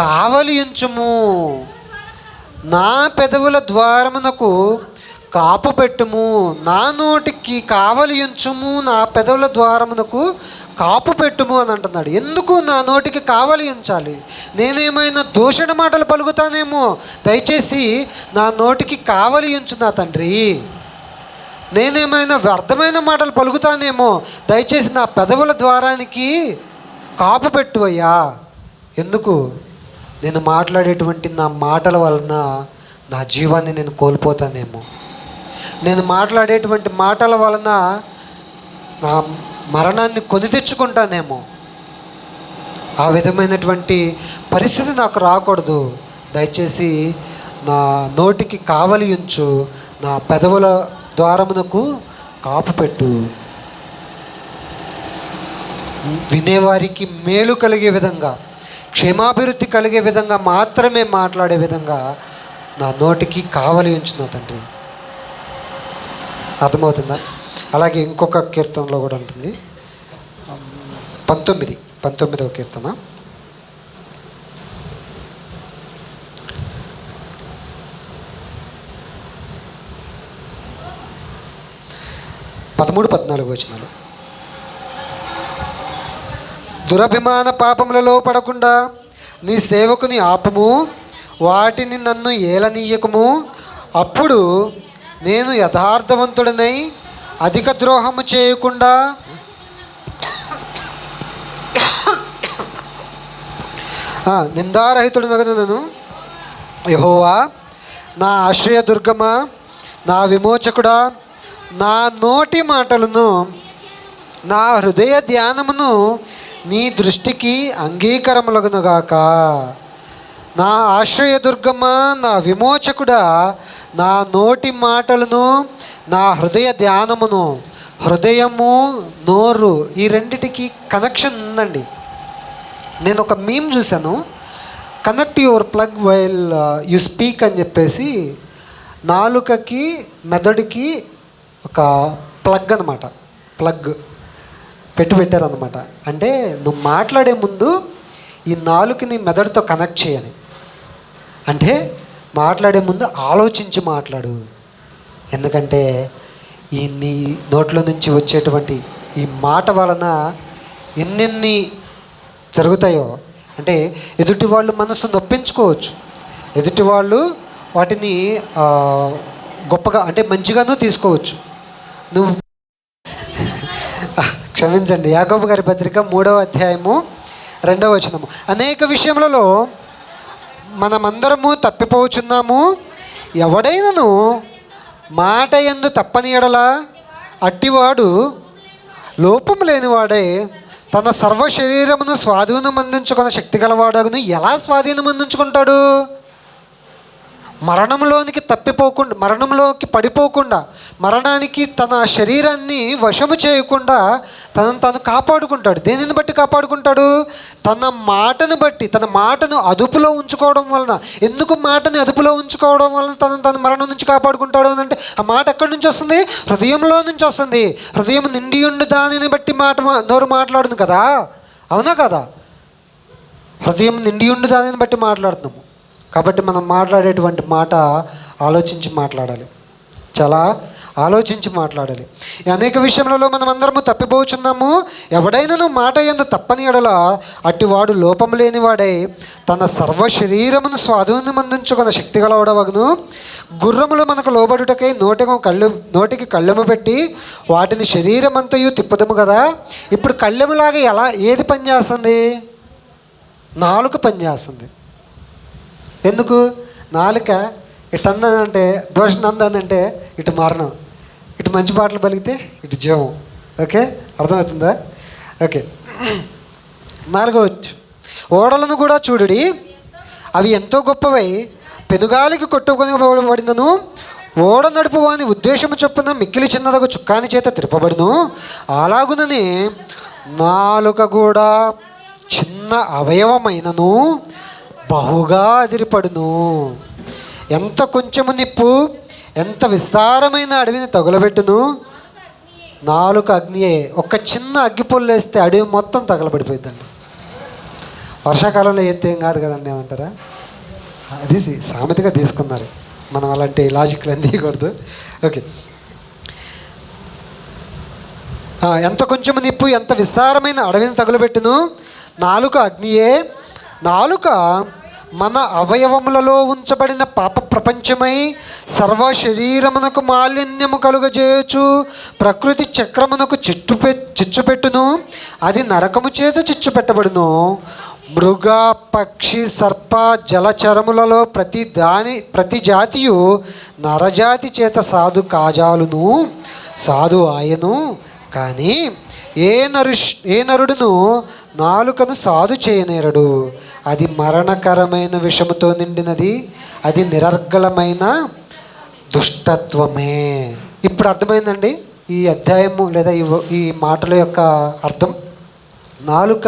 కావలి ఉంచుము. నా పెదవుల ద్వారమునకు కాపు పెట్టుము. నా నోటికి కావలి ఉంచుము, నా పెదవుల ద్వారమునకు కాపు పెట్టుము అని అంటున్నాడు. ఎందుకు నా నోటికి కావలి ఉంచాలి? నేనేమైనా దూషణ మాటలు పలుకుతానేమో, దయచేసి నా నోటికి కావలి ఉంచు నా తండ్రి. నేనేమైనా వ్యర్థమైన మాటలు పలుకుతానేమో, దయచేసి నా పెదవుల ద్వారానికి కాపు పెట్టు అయ్యా. ఎందుకు? నేను మాట్లాడేటువంటి నా మాటల వలన నా జీవాన్ని నేను కోల్పోతానేమో, నేను మాట్లాడేటువంటి మాటల వలన నా మరణాన్ని కొని తెచ్చుకుంటానేమో. ఆ విధమైనటువంటి పరిస్థితి నాకు రాకూడదు. దయచేసి నా నోటికి కావలి ఉంచు, నా పెదవుల ద్వారమునకు కాపు పెట్టు. వినేవారికి మేలు కలిగే విధంగా, క్షేమాభివృద్ధి కలిగే విధంగా మాత్రమే మాట్లాడే విధంగా నా నోటికి కావలి ఉంచున్నా తండ్రి. అర్థమవుతుందా? అలాగే ఇంకొక కీర్తనలో కూడా ఉంటుంది. 19వ కీర్తన. 13-14 వచనాలు. దురభిమాన పాపములలో పడకుండా నీ సేవకుని ఆపము, వాటిని నన్ను ఏలనీయకము. అప్పుడు నేను యథార్థవంతుడనై అధిక ద్రోహము చేయకుండా నిందారహితుడనగను. యెహోవా, నా ఆశ్రయదుర్గమా, నా విమోచకుడా, నా నోటి మాటలను నా హృదయ ధ్యానమును నీ దృష్టికి అంగీకారములగునుగాక. నా ఆశ్రయదుర్గమా, నా విమోచకుడా, నా నోటి మాటలను నా హృదయ ధ్యానమును. హృదయము, నోరు, ఈ రెండిటికి కనెక్షన్ ఉందండి. నేను ఒక మీమ్ చూశాను, connect your plug while you speak అని చెప్పేసి. నాలుకకి మెదడుకి ఒక ప్లగ్ అనమాట, ప్లగ్ పెట్టారనమాట. అంటే నువ్వు మాట్లాడే ముందు ఈ నాలుకని మెదడుతో కనెక్ట్ చేయని. అంటే మాట్లాడే ముందు ఆలోచించి మాట్లాడు. ఎందుకంటే ఈ నీ నోట్లో నుంచి వచ్చేటువంటి ఈ మాట వలన ఎన్నెన్ని జరుగుతాయో. అంటే ఎదుటి వాళ్ళు మనసు నొప్పించుకోవచ్చు, ఎదుటి వాళ్ళు వాటిని గొప్పగా అంటే మంచిగానూ తీసుకోవచ్చు. నువ్వు క్షమించండి. యాకోబు గారి పత్రిక 3వ అధ్యాయము 2వ వచనము. అనేక విషయములలో మనమందరము తప్పిపోచున్నాము. ఎవడైనను మాట యందు తప్పని ఎడల అట్టివాడు లోపము లేనివాడై తన సర్వ శరీరమును స్వాధీనం అందించుకున్న శక్తి గలవాడగును. ఎలా స్వాధీనం అందించుకుంటాడు? మరణంలోనికి తప్పిపోకుండా, మరణంలోకి పడిపోకుండా, మరణానికి తన శరీరాన్ని వశము చేయకుండా తనను తాను కాపాడుకుంటాడు. దేనిని బట్టి కాపాడుకుంటాడు? తన మాటను బట్టి, తన మాటను అదుపులో ఉంచుకోవడం వలన. ఎందుకు మాటని అదుపులో ఉంచుకోవడం వలన తనను తాను మరణం నుంచి కాపాడుకుంటాడు అని అంటే, ఆ మాట ఎక్కడి నుంచి వస్తుంది? హృదయంలో నుంచి వస్తుంది. హృదయం నిండి ఉండి దానిని బట్టి నోరు మాట్లాడుతుంది కదా, అవునా కదా? హృదయం నిండి ఉండి దానిని బట్టి మాట్లాడుతున్నాము. కాబట్టి మనం మాట్లాడేటువంటి మాట ఆలోచించి మాట్లాడాలి, చాలా ఆలోచించి మాట్లాడాలి. అనేక విషయములలో మనం అందరము తప్పిపోచున్నాము. ఎవడైనను మాట యందు తప్పని ఎడల అట్టివాడు లోపము లేనివాడై తన సర్వ శరీరమును స్వాధీనం అందించుకున్న శక్తి గలవాడవగును. గుర్రములు మనకు లోబడుటకై నోటికి కళ్ళెము పెట్టి వాటిని శరీరం అంతయు తిప్పుదము కదా. ఇప్పుడు కళ్ళెములాగా ఏది పనిచేస్తుంది? నాలుక పనిచేస్తుంది. ఎందుకు? నాలుక ఇటు అందంటే దోషం, అందంటే ఇటు మరణం, ఇటు మంచి పాటలు పలికితే ఇటు జీవం. ఓకే, అర్థమవుతుందా? ఓకే, 4వ వచ్చు. ఓడలను కూడా చూడుడి, అవి ఎంతో గొప్పవై పెనుగాలికి కొట్టుకొనిబడినను ఓడ నడుపు వాని ఉద్దేశము చొప్పున మిక్కిలి చిన్నదగు చుక్కాని చేత తిరపబడును. అలాగుననే నాలుక కూడా చిన్న అవయవమైనను బహుగా అదిరిపడును. ఎంత కొంచెము నిప్పు ఎంత విస్తారమైన అడవిని తగులబెట్టును. నాలుక అగ్నియే. ఒక చిన్న అగ్గిపుల్లు వేస్తే అడవి మొత్తం తగలబడిపోయిందండి. వర్షాకాలంలో ఎత్తే ఏం కాదు కదండి అంటారా? అది సామెతగా తీసుకున్నారు. మనం అలాంటి లాజిక్లు అన్నీ తీయకూడదు. ఓకే, ఎంత కొంచెము నిప్పు ఎంత విస్తారమైన అడవిని తగులబెట్టును. నాలుక అగ్నియే. నాలుక మన అవయవములలో ఉంచబడిన పాప ప్రపంచమై సర్వ శరీరమునకు మాలిన్యము కలుగజేయచ్చు. ప్రకృతి చక్రమునకు చిచ్చుపెట్టును. అది నరకము చేత చిచ్చుపెట్టబడును. మృగ పక్షి సర్ప జలచరములలో ప్రతి జాతియు నరజాతి చేత సాధు కాజాలును సాధు ఆయను. కానీ ఏ నరుడును నాలుకను సాధు చేయనేరడు. అది మరణకరమైన విషముతో నిండినది. అది నిరర్గళమైన దుష్టత్వమే. ఇప్పుడు అర్థమైందండి ఈ అధ్యాయము లేదా ఈ మాటల యొక్క అర్థం. నాలుక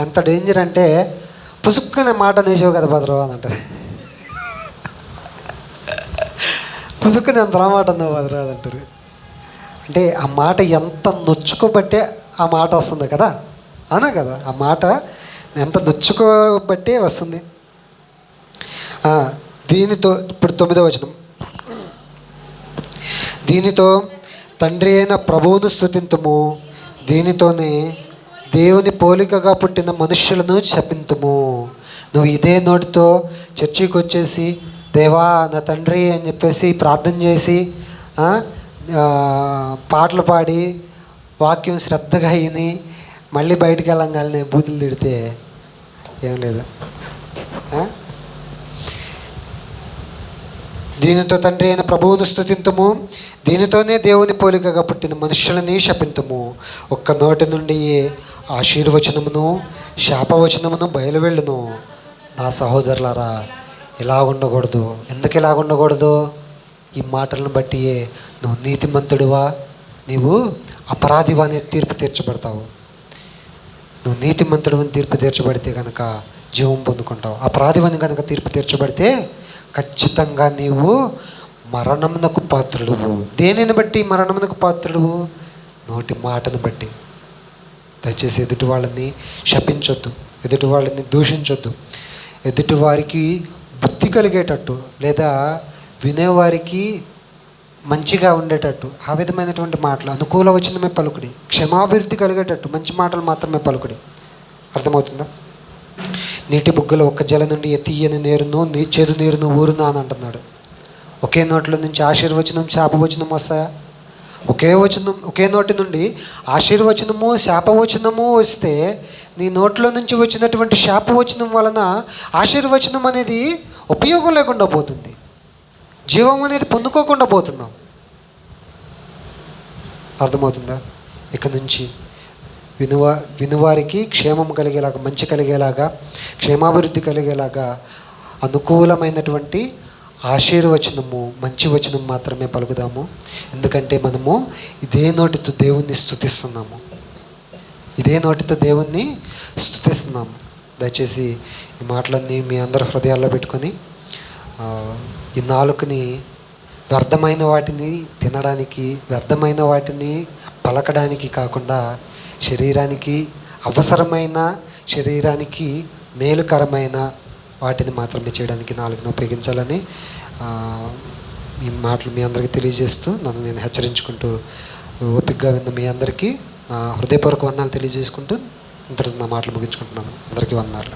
ఎంత డేంజర్ అంటే, పుసుక్కునే మాట నేసావు కదా భద్రవా అని అంటారు. పుసుక్కుని ఎంత మాట అన్నావు భద్రవా అంటారు. అంటే ఆ మాట ఎంత నొచ్చుకోబట్టే ఆ మాట వస్తుంది కదా, అవునా కదా? ఆ మాట ఎంత నొచ్చుకోబట్టే వస్తుంది. దీనితో ఇప్పుడు 9వ వచనం. దీనితో తండ్రి అయిన ప్రభువును స్తుతింతుము, దీనితోనే దేవుని పోలికగా పుట్టిన మనుష్యులను శపింతుము. నువ్వు ఇదే నోటితో చర్చికి వచ్చేసి దేవా నా తండ్రి అని చెప్పేసి ప్రార్థన చేసి పాటలు పాడి వాక్యం శ్రద్ధగా అయిని మళ్ళీ బయటికి వెళ్ళంగానే బూతులు తిడితే ఏం లేదు. దీనితో తండ్రి అయిన ప్రభువును స్తుతింతుము, దీనితోనే దేవుని పోలికగా పుట్టిన మనుషులని శపింతుము. ఒక్క నోటి నుండి ఆశీర్వచనమును శాపవచనమును బయలువెళ్ళును. నా సహోదరులారా, ఇలా ఉండకూడదు. ఎందుకు ఇలా ఉండకూడదు? ఈ మాటలను బట్టి నువ్వు నీతిమంతుడివా, నీవు అపరాధివా అనే తీర్పు తీర్చబడతావు. నువ్వు నీతిమంతుడివని తీర్పు తీర్చబడితే కనుక జీవం పొందుకుంటావు. అపరాధివని కనుక తీర్పు తీర్చబడితే ఖచ్చితంగా నీవు మరణమునకు పాత్రుడువు. దేనిని బట్టి మరణమునకు పాత్రుడువు? నోటి మాటను బట్టి. దయచేసి ఎదుటి వాళ్ళని శపించొద్దు, ఎదుటి వాళ్ళని దూషించొద్దు. ఎదుటి వారికి బుద్ధి కలిగేటట్టు లేదా వినేవారికి మంచిగా ఉండేటట్టు ఆ విధమైనటువంటి మాటలు, అనుకూల వచనమే పలుకుడి, క్షమాభివృద్ధి కలిగేటట్టు మంచి మాటలు మాత్రమే పలుకుడి. అర్థమవుతుందా? నీటి బుగ్గలో ఒక్క జల నుండి తీయని నీరును చేదు నీరును ఊరునా అని అంటున్నాడు. ఒకే నోట్లో నుంచి ఆశీర్వచనం శాపవచనం వస్తాయా? ఒకే నోటి నుండి ఆశీర్వచనము శాపవచనము వస్తే నీ నోట్లో నుంచి వచ్చినటువంటి శాపవచనం వలన ఆశీర్వచనం అనేది ఉపయోగం లేకుండా పోతుంది, జీవం అనేది పొందుకోకుండా పోతున్నాం. అర్థమవుతుందా? ఇక నుంచి వినువారికి క్షేమం కలిగేలాగా, మంచి కలిగేలాగా, క్షేమాభివృద్ధి కలిగేలాగా అనుకూలమైనటువంటి ఆశీర్వచనము, మంచి వచనం మాత్రమే పలుకుదాము. ఎందుకంటే మనము ఇదే నోటితో దేవుణ్ణి స్తుతిస్తున్నాము, ఇదే నోటితో దేవుణ్ణి స్తుతిస్తున్నాము. దయచేసి ఈ మాటలన్నీ మీ అందరి హృదయాల్లో పెట్టుకొని ఈ నాలుకని వ్యర్థమైన వాటిని తినడానికి, వ్యర్థమైన వాటిని పలకడానికి కాకుండా శరీరానికి అవసరమైన, శరీరానికి మేలుకరమైన వాటిని మాత్రమే చేయడానికి నాలుగును ఉపయోగించాలని ఈ మాటలు మీ అందరికీ తెలియజేస్తూ నన్ను నేను హెచ్చరించుకుంటూ ఓపికగా విన్న మీ అందరికీ నా హృదయపూర్వక వందనాలు తెలియజేసుకుంటూ ఇంతటితో నా మాటలు ముగించుకుంటున్నాను. అందరికీ వందనాలు.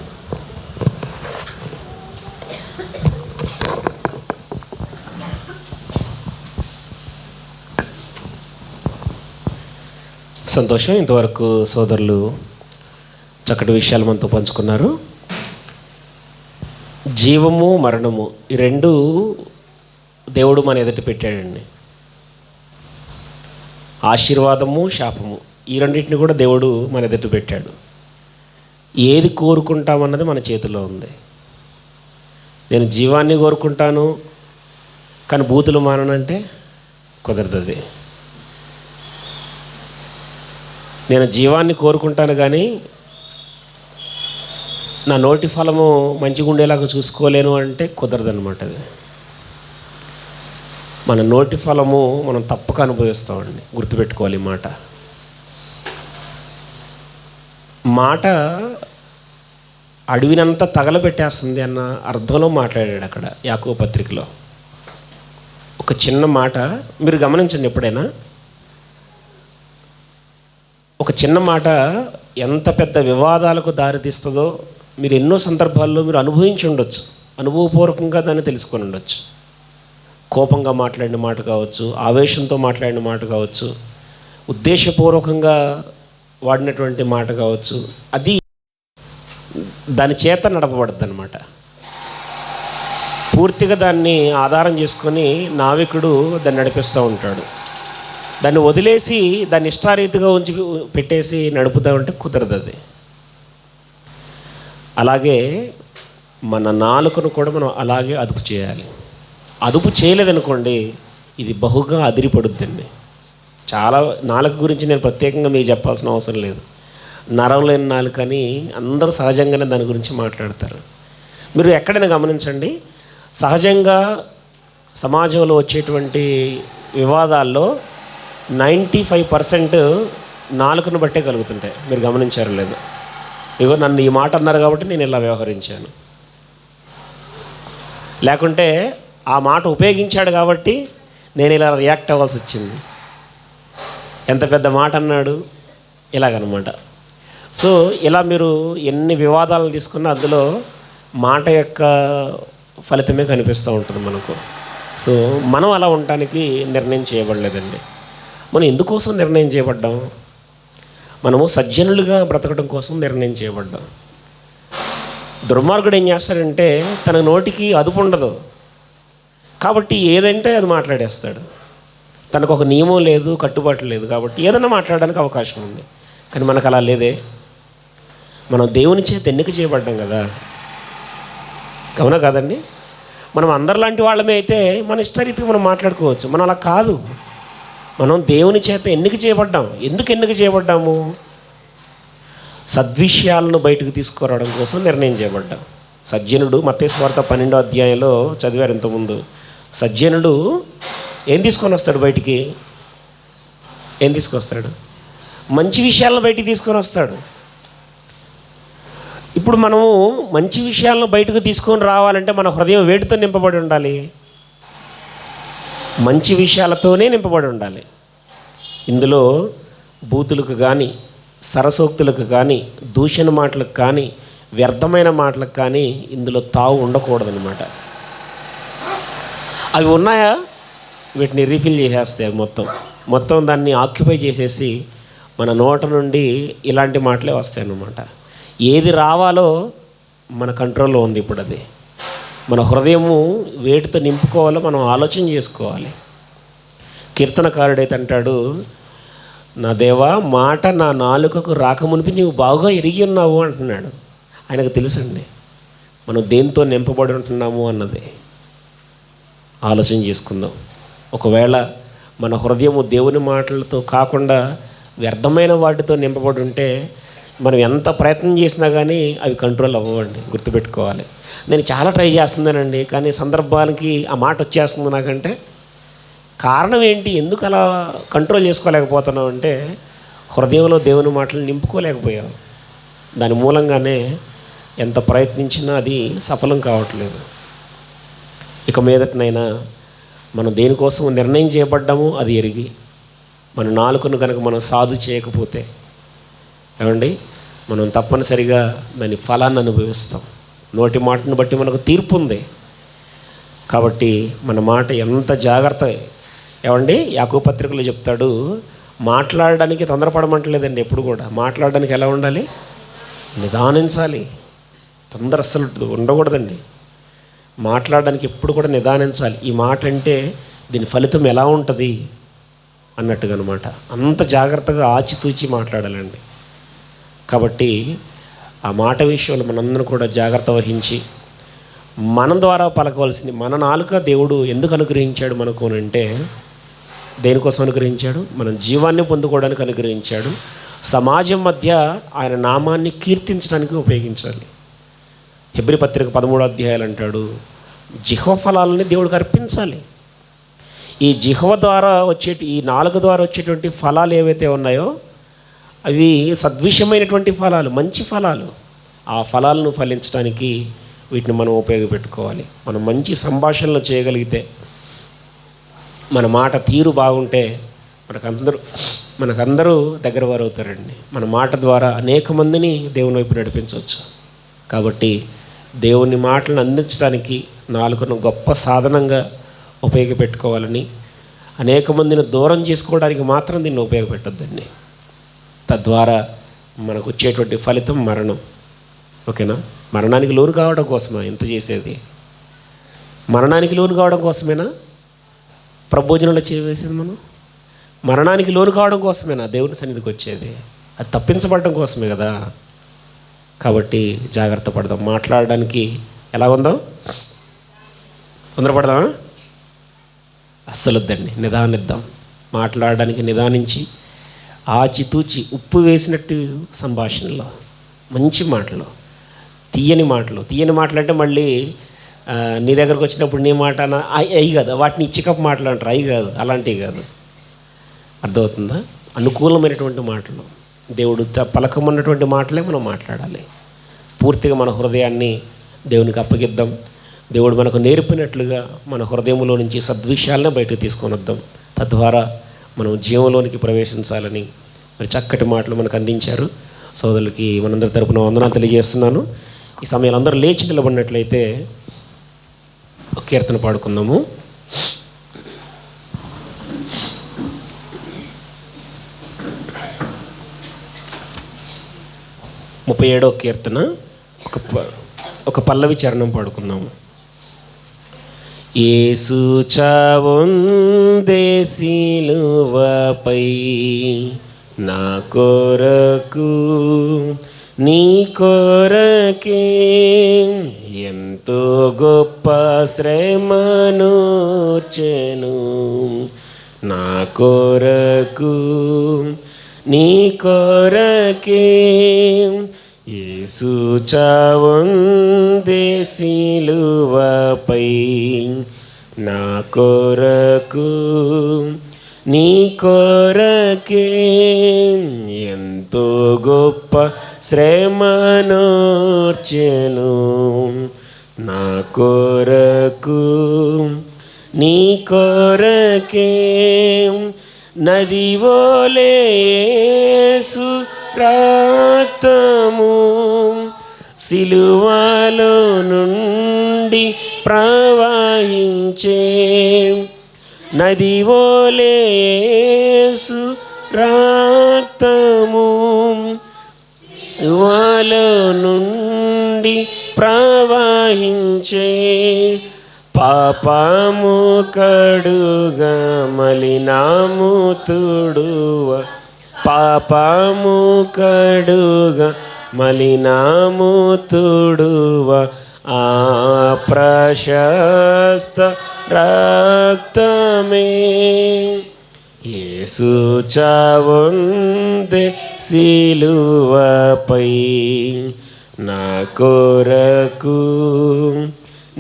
సంతోషం. ఇంతవరకు సోదరులు చక్కటి విషయాలు మనతో పంచుకున్నారు. జీవము మరణము ఈ రెండు దేవుడు మన ఎదుట పెట్టాడండి. ఆశీర్వాదము శాపము ఈ రెండింటిని కూడా దేవుడు మన ఎదుట పెట్టాడు. ఏది కోరుకుంటామన్నది మన చేతిలో ఉంది. నేను జీవాన్ని కోరుకుంటాను కానీ బూతులు మాననంటే కుదరదు. నేను జీవాన్ని కోరుకుంటాను కానీ నా నోటి ఫలము మంచిగా ఉండేలాగా చూసుకోలేను అంటే కుదరదన్నమాట. అది మన నోటి ఫలము మనం తప్పక అనుభవిస్తామండి. గుర్తుపెట్టుకోవాలి. మాట అడవినంతా తగలబెట్టేస్తుంది అన్న అర్థంలో మాట్లాడాడు అక్కడ యాకోబు పత్రికలో. ఒక చిన్న మాట మీరు గమనించండి. ఎప్పుడైనా ఒక చిన్న మాట ఎంత పెద్ద వివాదాలకు దారితీస్తుందో మీరు ఎన్నో సందర్భాల్లో మీరు అనుభవించి ఉండొచ్చు. అనుభవపూర్వకంగా దాన్ని తెలుసుకొని ఉండొచ్చు. కోపంగా మాట్లాడిన మాట కావచ్చు, ఆవేశంతో మాట్లాడిన మాట కావచ్చు, ఉద్దేశపూర్వకంగా వాడినటువంటి మాట కావచ్చు. అది దాని చేత నడపబడుతుంది అన్నమాట. పూర్తిగా దాన్ని ఆధారం చేసుకొని నావికుడు దాన్ని నడిపిస్తూ ఉంటాడు. దాన్ని వదిలేసి దాన్ని ఇష్టారీతిగా ఉంచి పెట్టేసి నడుపుతూ ఉంటే కుదరదు. అది అలాగే మన నాలుకను కూడా మనం అలాగే అదుపు చేయాలి. అదుపు చేయలేదనుకోండి ఇది బహుగా అదిరిపడుద్దండి. చాలా నాలుక గురించి నేను ప్రత్యేకంగా మీకు చెప్పాల్సిన అవసరం లేదు. నరం లేని నాలుకని అందరూ సహజంగానే దాని గురించి మాట్లాడతారు. మీరు ఎక్కడైనా గమనించండి, సహజంగా సమాజంలో వచ్చేటువంటి వివాదాల్లో 95% నాలుకను బట్టే కలుగుతుంటాయి. మీరు గమనించారు లేదు? ఇగో నన్ను ఈ మాట అన్నారు కాబట్టి నేను ఇలా వ్యవహరించాను, లేకుంటే ఆ మాట ఉపయోగించాడు కాబట్టి నేను ఇలా రియాక్ట్ అవ్వాల్సి వచ్చింది. ఎంత పెద్ద మాట అన్నాడు, ఇలాగనమాట. సో ఇలా మీరు ఎన్ని వివాదాలను తీసుకున్నా అందులో మాట యొక్క ఫలితమే కనిపిస్తూ ఉంటుంది మనకు. సో మనం అలా ఉండటానికి నిర్ణయం చేయబడలేదండి. మనం ఎందుకోసం నిర్ణయం చేయబడ్డాం? మనము సజ్జనులుగా బ్రతకడం కోసం నిర్ణయం చేయబడ్డాం. దుర్మార్గుడు ఏం చేస్తాడంటే తన నోటికి అదుపు ఉండదు కాబట్టి ఏదంటే అది మాట్లాడేస్తాడు. తనకు ఒక నియమం లేదు, కట్టుబాటు లేదు కాబట్టి ఏదైనా మాట్లాడడానికి అవకాశం ఉంది. కానీ మనకు అలా లేదే. మనం దేవుని చేత ఎన్నిక చేయబడ్డాం కదా, అవునా కాదండి? మనం అందరిలాంటి వాళ్ళమే అయితే మన ఇష్టరీతిగా మనం మాట్లాడుకోవచ్చు. మనం అలా కాదు. మనం దేవుని చేత ఎన్నిక చేయబడ్డాం. ఎందుకు ఎన్నిక చేయబడ్డాము? సద్విషయాలను బయటకు తీసుకురావడం కోసం నిర్ణయం చేయబడ్డాం. సజ్జనుడు మత్తయి సువార్త 12వ అధ్యాయంలో చదివారు ఇంతకుముందు. సజ్జనుడు ఏం తీసుకొని వస్తాడు బయటికి? ఏం తీసుకొస్తాడు? మంచి విషయాలను బయటికి తీసుకొని వస్తాడు. ఇప్పుడు మనము మంచి విషయాలను బయటకు తీసుకొని రావాలంటే మన హృదయం వేటితో నింపబడి ఉండాలి? మంచి విషయాలతోనే నింపబడి ఉండాలి. ఇందులో బూతులకు కానీ, సరసోక్తులకు కానీ, దూషణ మాటలకు కానీ, వ్యర్థమైన మాటలకు కానీ ఇందులో తావు ఉండకూడదన్నమాట. అవి ఉన్నాయా? వీటిని రీఫిల్ చేసేస్తాయి. మొత్తం దాన్ని ఆక్యుపై చేసేసి మన నోట నుండి ఇలాంటి మాటలే వస్తాయి అన్నమాట. ఏది రావాలో మన కంట్రోల్లో ఉంది. ఇప్పుడు అది మన హృదయము వేటితో నింపుకోవాలో మనం ఆలోచన చేసుకోవాలి. కీర్తనకారుడైతే అంటాడు, నా దేవా మాట నా నాలుకకు రాకమునిపి నీవు బాగా ఎరిగి ఉన్నావు అంటున్నాడు. ఆయనకు తెలుసండి మనం దేంతో నింపబడి ఉంటున్నాము అన్నది. ఆలోచన చేసుకుందాం. ఒకవేళ మన హృదయము దేవుని మాటలతో కాకుండా వ్యర్థమైన వాటితో నింపబడి ఉంటే మనం ఎంత ప్రయత్నం చేసినా కానీ అవి కంట్రోల్ అవ్వండి. గుర్తుపెట్టుకోవాలి. నేను చాలా ట్రై చేస్తున్నానండి కానీ సందర్భానికి ఆ మాట వచ్చేస్తుంది నాకంటే కారణం ఏంటి? ఎందుకు అలా కంట్రోల్ చేసుకోలేకపోతున్నావు అంటే హృదయంలో దేవుని మాటలు నింపుకోలేకపోయావు. దాని మూలంగానే ఎంత ప్రయత్నించినా అది సఫలం కావట్లేదు. ఇక మీదటనైనా మనం దేనికోసం నిర్ణయం చేయబడ్డామో అది ఎరిగి మన నాలుకను కనుక మనం సాధు చేయకపోతే ఏమండి మనం తప్పనిసరిగా దాని ఫలాన్ని అనుభవిస్తాం. నోటి మాటను బట్టి మనకు తీర్పు ఉంది కాబట్టి మన మాట ఎంత జాగ్రత్త. ఏమండి యాకోబు పత్రికలో చెప్తాడు, మాట్లాడడానికి తొందరపడమంటలేదండి. ఎప్పుడు కూడా మాట్లాడడానికి ఎలా ఉండాలి? నిదానించాలి. తొందర అస్సలు ఉండకూడదండి. మాట్లాడడానికి ఎప్పుడు కూడా నిదానించాలి. ఈ మాట అంటే దీని ఫలితం ఎలా ఉంటుంది అన్నట్టుగా అనమాట. అంత జాగ్రత్తగా ఆచితూచి మాట్లాడాలండి. కాబట్టి ఆ మాట విషయంలో మనందరం కూడా జాగ్రత్త వహించి మన ద్వారా పలకవలసింది, మన నాలుక దేవుడు ఎందుకు అనుగ్రహించాడు మనకు అంటే, దేనికోసం అనుగ్రహించాడు? మనం జీవాన్ని పొందుకోవడానికి అనుగ్రహించాడు. సమాజం మధ్య ఆయన నామాన్ని కీర్తించడానికి ఉపయోగించాలి. హెబ్రీ పత్రిక 13వ అధ్యాయాలు అంటాడు, జిహ్వ ఫలాలని దేవుడికి అర్పించాలి. ఈ జిహ్వ ద్వారా ఈ నాలుక ద్వారా వచ్చేటువంటి ఫలాలు ఏవైతే ఉన్నాయో అవి సద్విషయమైనటువంటి ఫలాలు, మంచి ఫలాలు. ఆ ఫలాలను ఫలించడానికి వీటిని మనం ఉపయోగపెట్టుకోవాలి. మనం మంచి సంభాషణలు చేయగలిగితే, మన మాట తీరు బాగుంటే మనకందరూ దగ్గర వారు అవుతారండి. మన మాట ద్వారా అనేక మందిని దేవుని వైపు నడిపించవచ్చు. కాబట్టి దేవుని మాటలను అందించడానికి నాలుకను గొప్ప సాధనంగా ఉపయోగపెట్టుకోవాలని, అనేక మందిని దూరం చేసుకోవడానికి మాత్రం దీన్ని ఉపయోగపెట్టొద్దండి. తద్వారా మనకు వచ్చేటువంటి ఫలితం మరణం. ఓకేనా? మరణానికి లోను కావడం కోసమా ఇంత చేసేది? మరణానికి లోను కావడం కోసమేనా ప్రభోజనంలో చేయవేసేది? మనం మరణానికి లోను కావడం కోసమేనా దేవుని సన్నిధికి వచ్చేది? అది తప్పించబడడం కోసమే కదా. కాబట్టి జాగ్రత్త పడదాం. మాట్లాడడానికి ఎలా ఉందాం? తొందరపడదామా? అస్సలు వద్దండి, నిదానిద్దాం. మాట్లాడడానికి నిదానించి ఆచితూచి ఉప్పు వేసినట్టు సంభాషణలో, మంచి మాటలు, తీయని మాటలు. తీయని మాటలు అంటే మళ్ళీ నీ దగ్గరకు వచ్చినప్పుడు నీ మాట అవి కాదు, వాటిని చికప్ మాటలు అంటారు, అవి కాదు, అలాంటివి కాదు. అర్థమవుతుందా? అనుకూలమైనటువంటి మాటలు, దేవుడు పలకమన్నటువంటి మాటలే మనం మాట్లాడాలి. పూర్తిగా మన హృదయాన్ని దేవునికి అప్పగిద్దాం. దేవుడు మనకు నేర్పినట్లుగా మన హృదయంలో నుంచి సద్విషయాలనే బయటకు తీసుకొని వద్దాం. తద్వారా మనం జీవంలోనికి ప్రవేశించాలని మరి చక్కటి మాటలు మనకు అందించారు. సోదరులకి మనందరి తరపున వందనాలు తెలియజేస్తున్నాను. ఈ సమయంలో అందరూ లేచి నిలబడినట్లయితే ఒక కీర్తన పాడుకుందాము. ముప్పై 37వ కీర్తన ఒక పల్లవి చరణం పాడుకుందాము. యేసు చావొందే సిలువపై నా కొరకు నీ కొరకే ఎంతో గొప్ప శ్రమనూర్చెను. నా కొరకు నీ కొరకే యేసు చావొందే సిలువపై నా కొరకు నీ కొరకే ఎంతో గొప్ప శ్రమనూర్చెను. నా కొరకు నీ కొరకే నదివోలే యేసు రక్తము సిలువలో నుండి ప్రవహించే. నదివోలే యేసు రక్తము సిలువలో నుండి ప్రవహించే. పాపము కడుగా మలినాము తుడువ, పాపము కడుగా మలినాము తుడువ ఆ ప్రశస్త రక్తమే. యేసు చావొందే సిలువపై నా కొరకు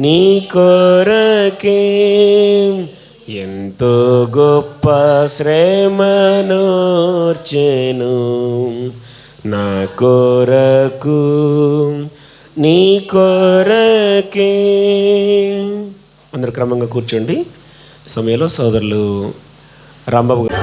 నీ కొరకే ఎంతో గొప్ప శ్రమనూర్చెను. నా కొరకు నీ కొరకే. అందరూ క్రమంగా కూర్చోండి. సమయంలో సోదరులు రాంబాబు గారు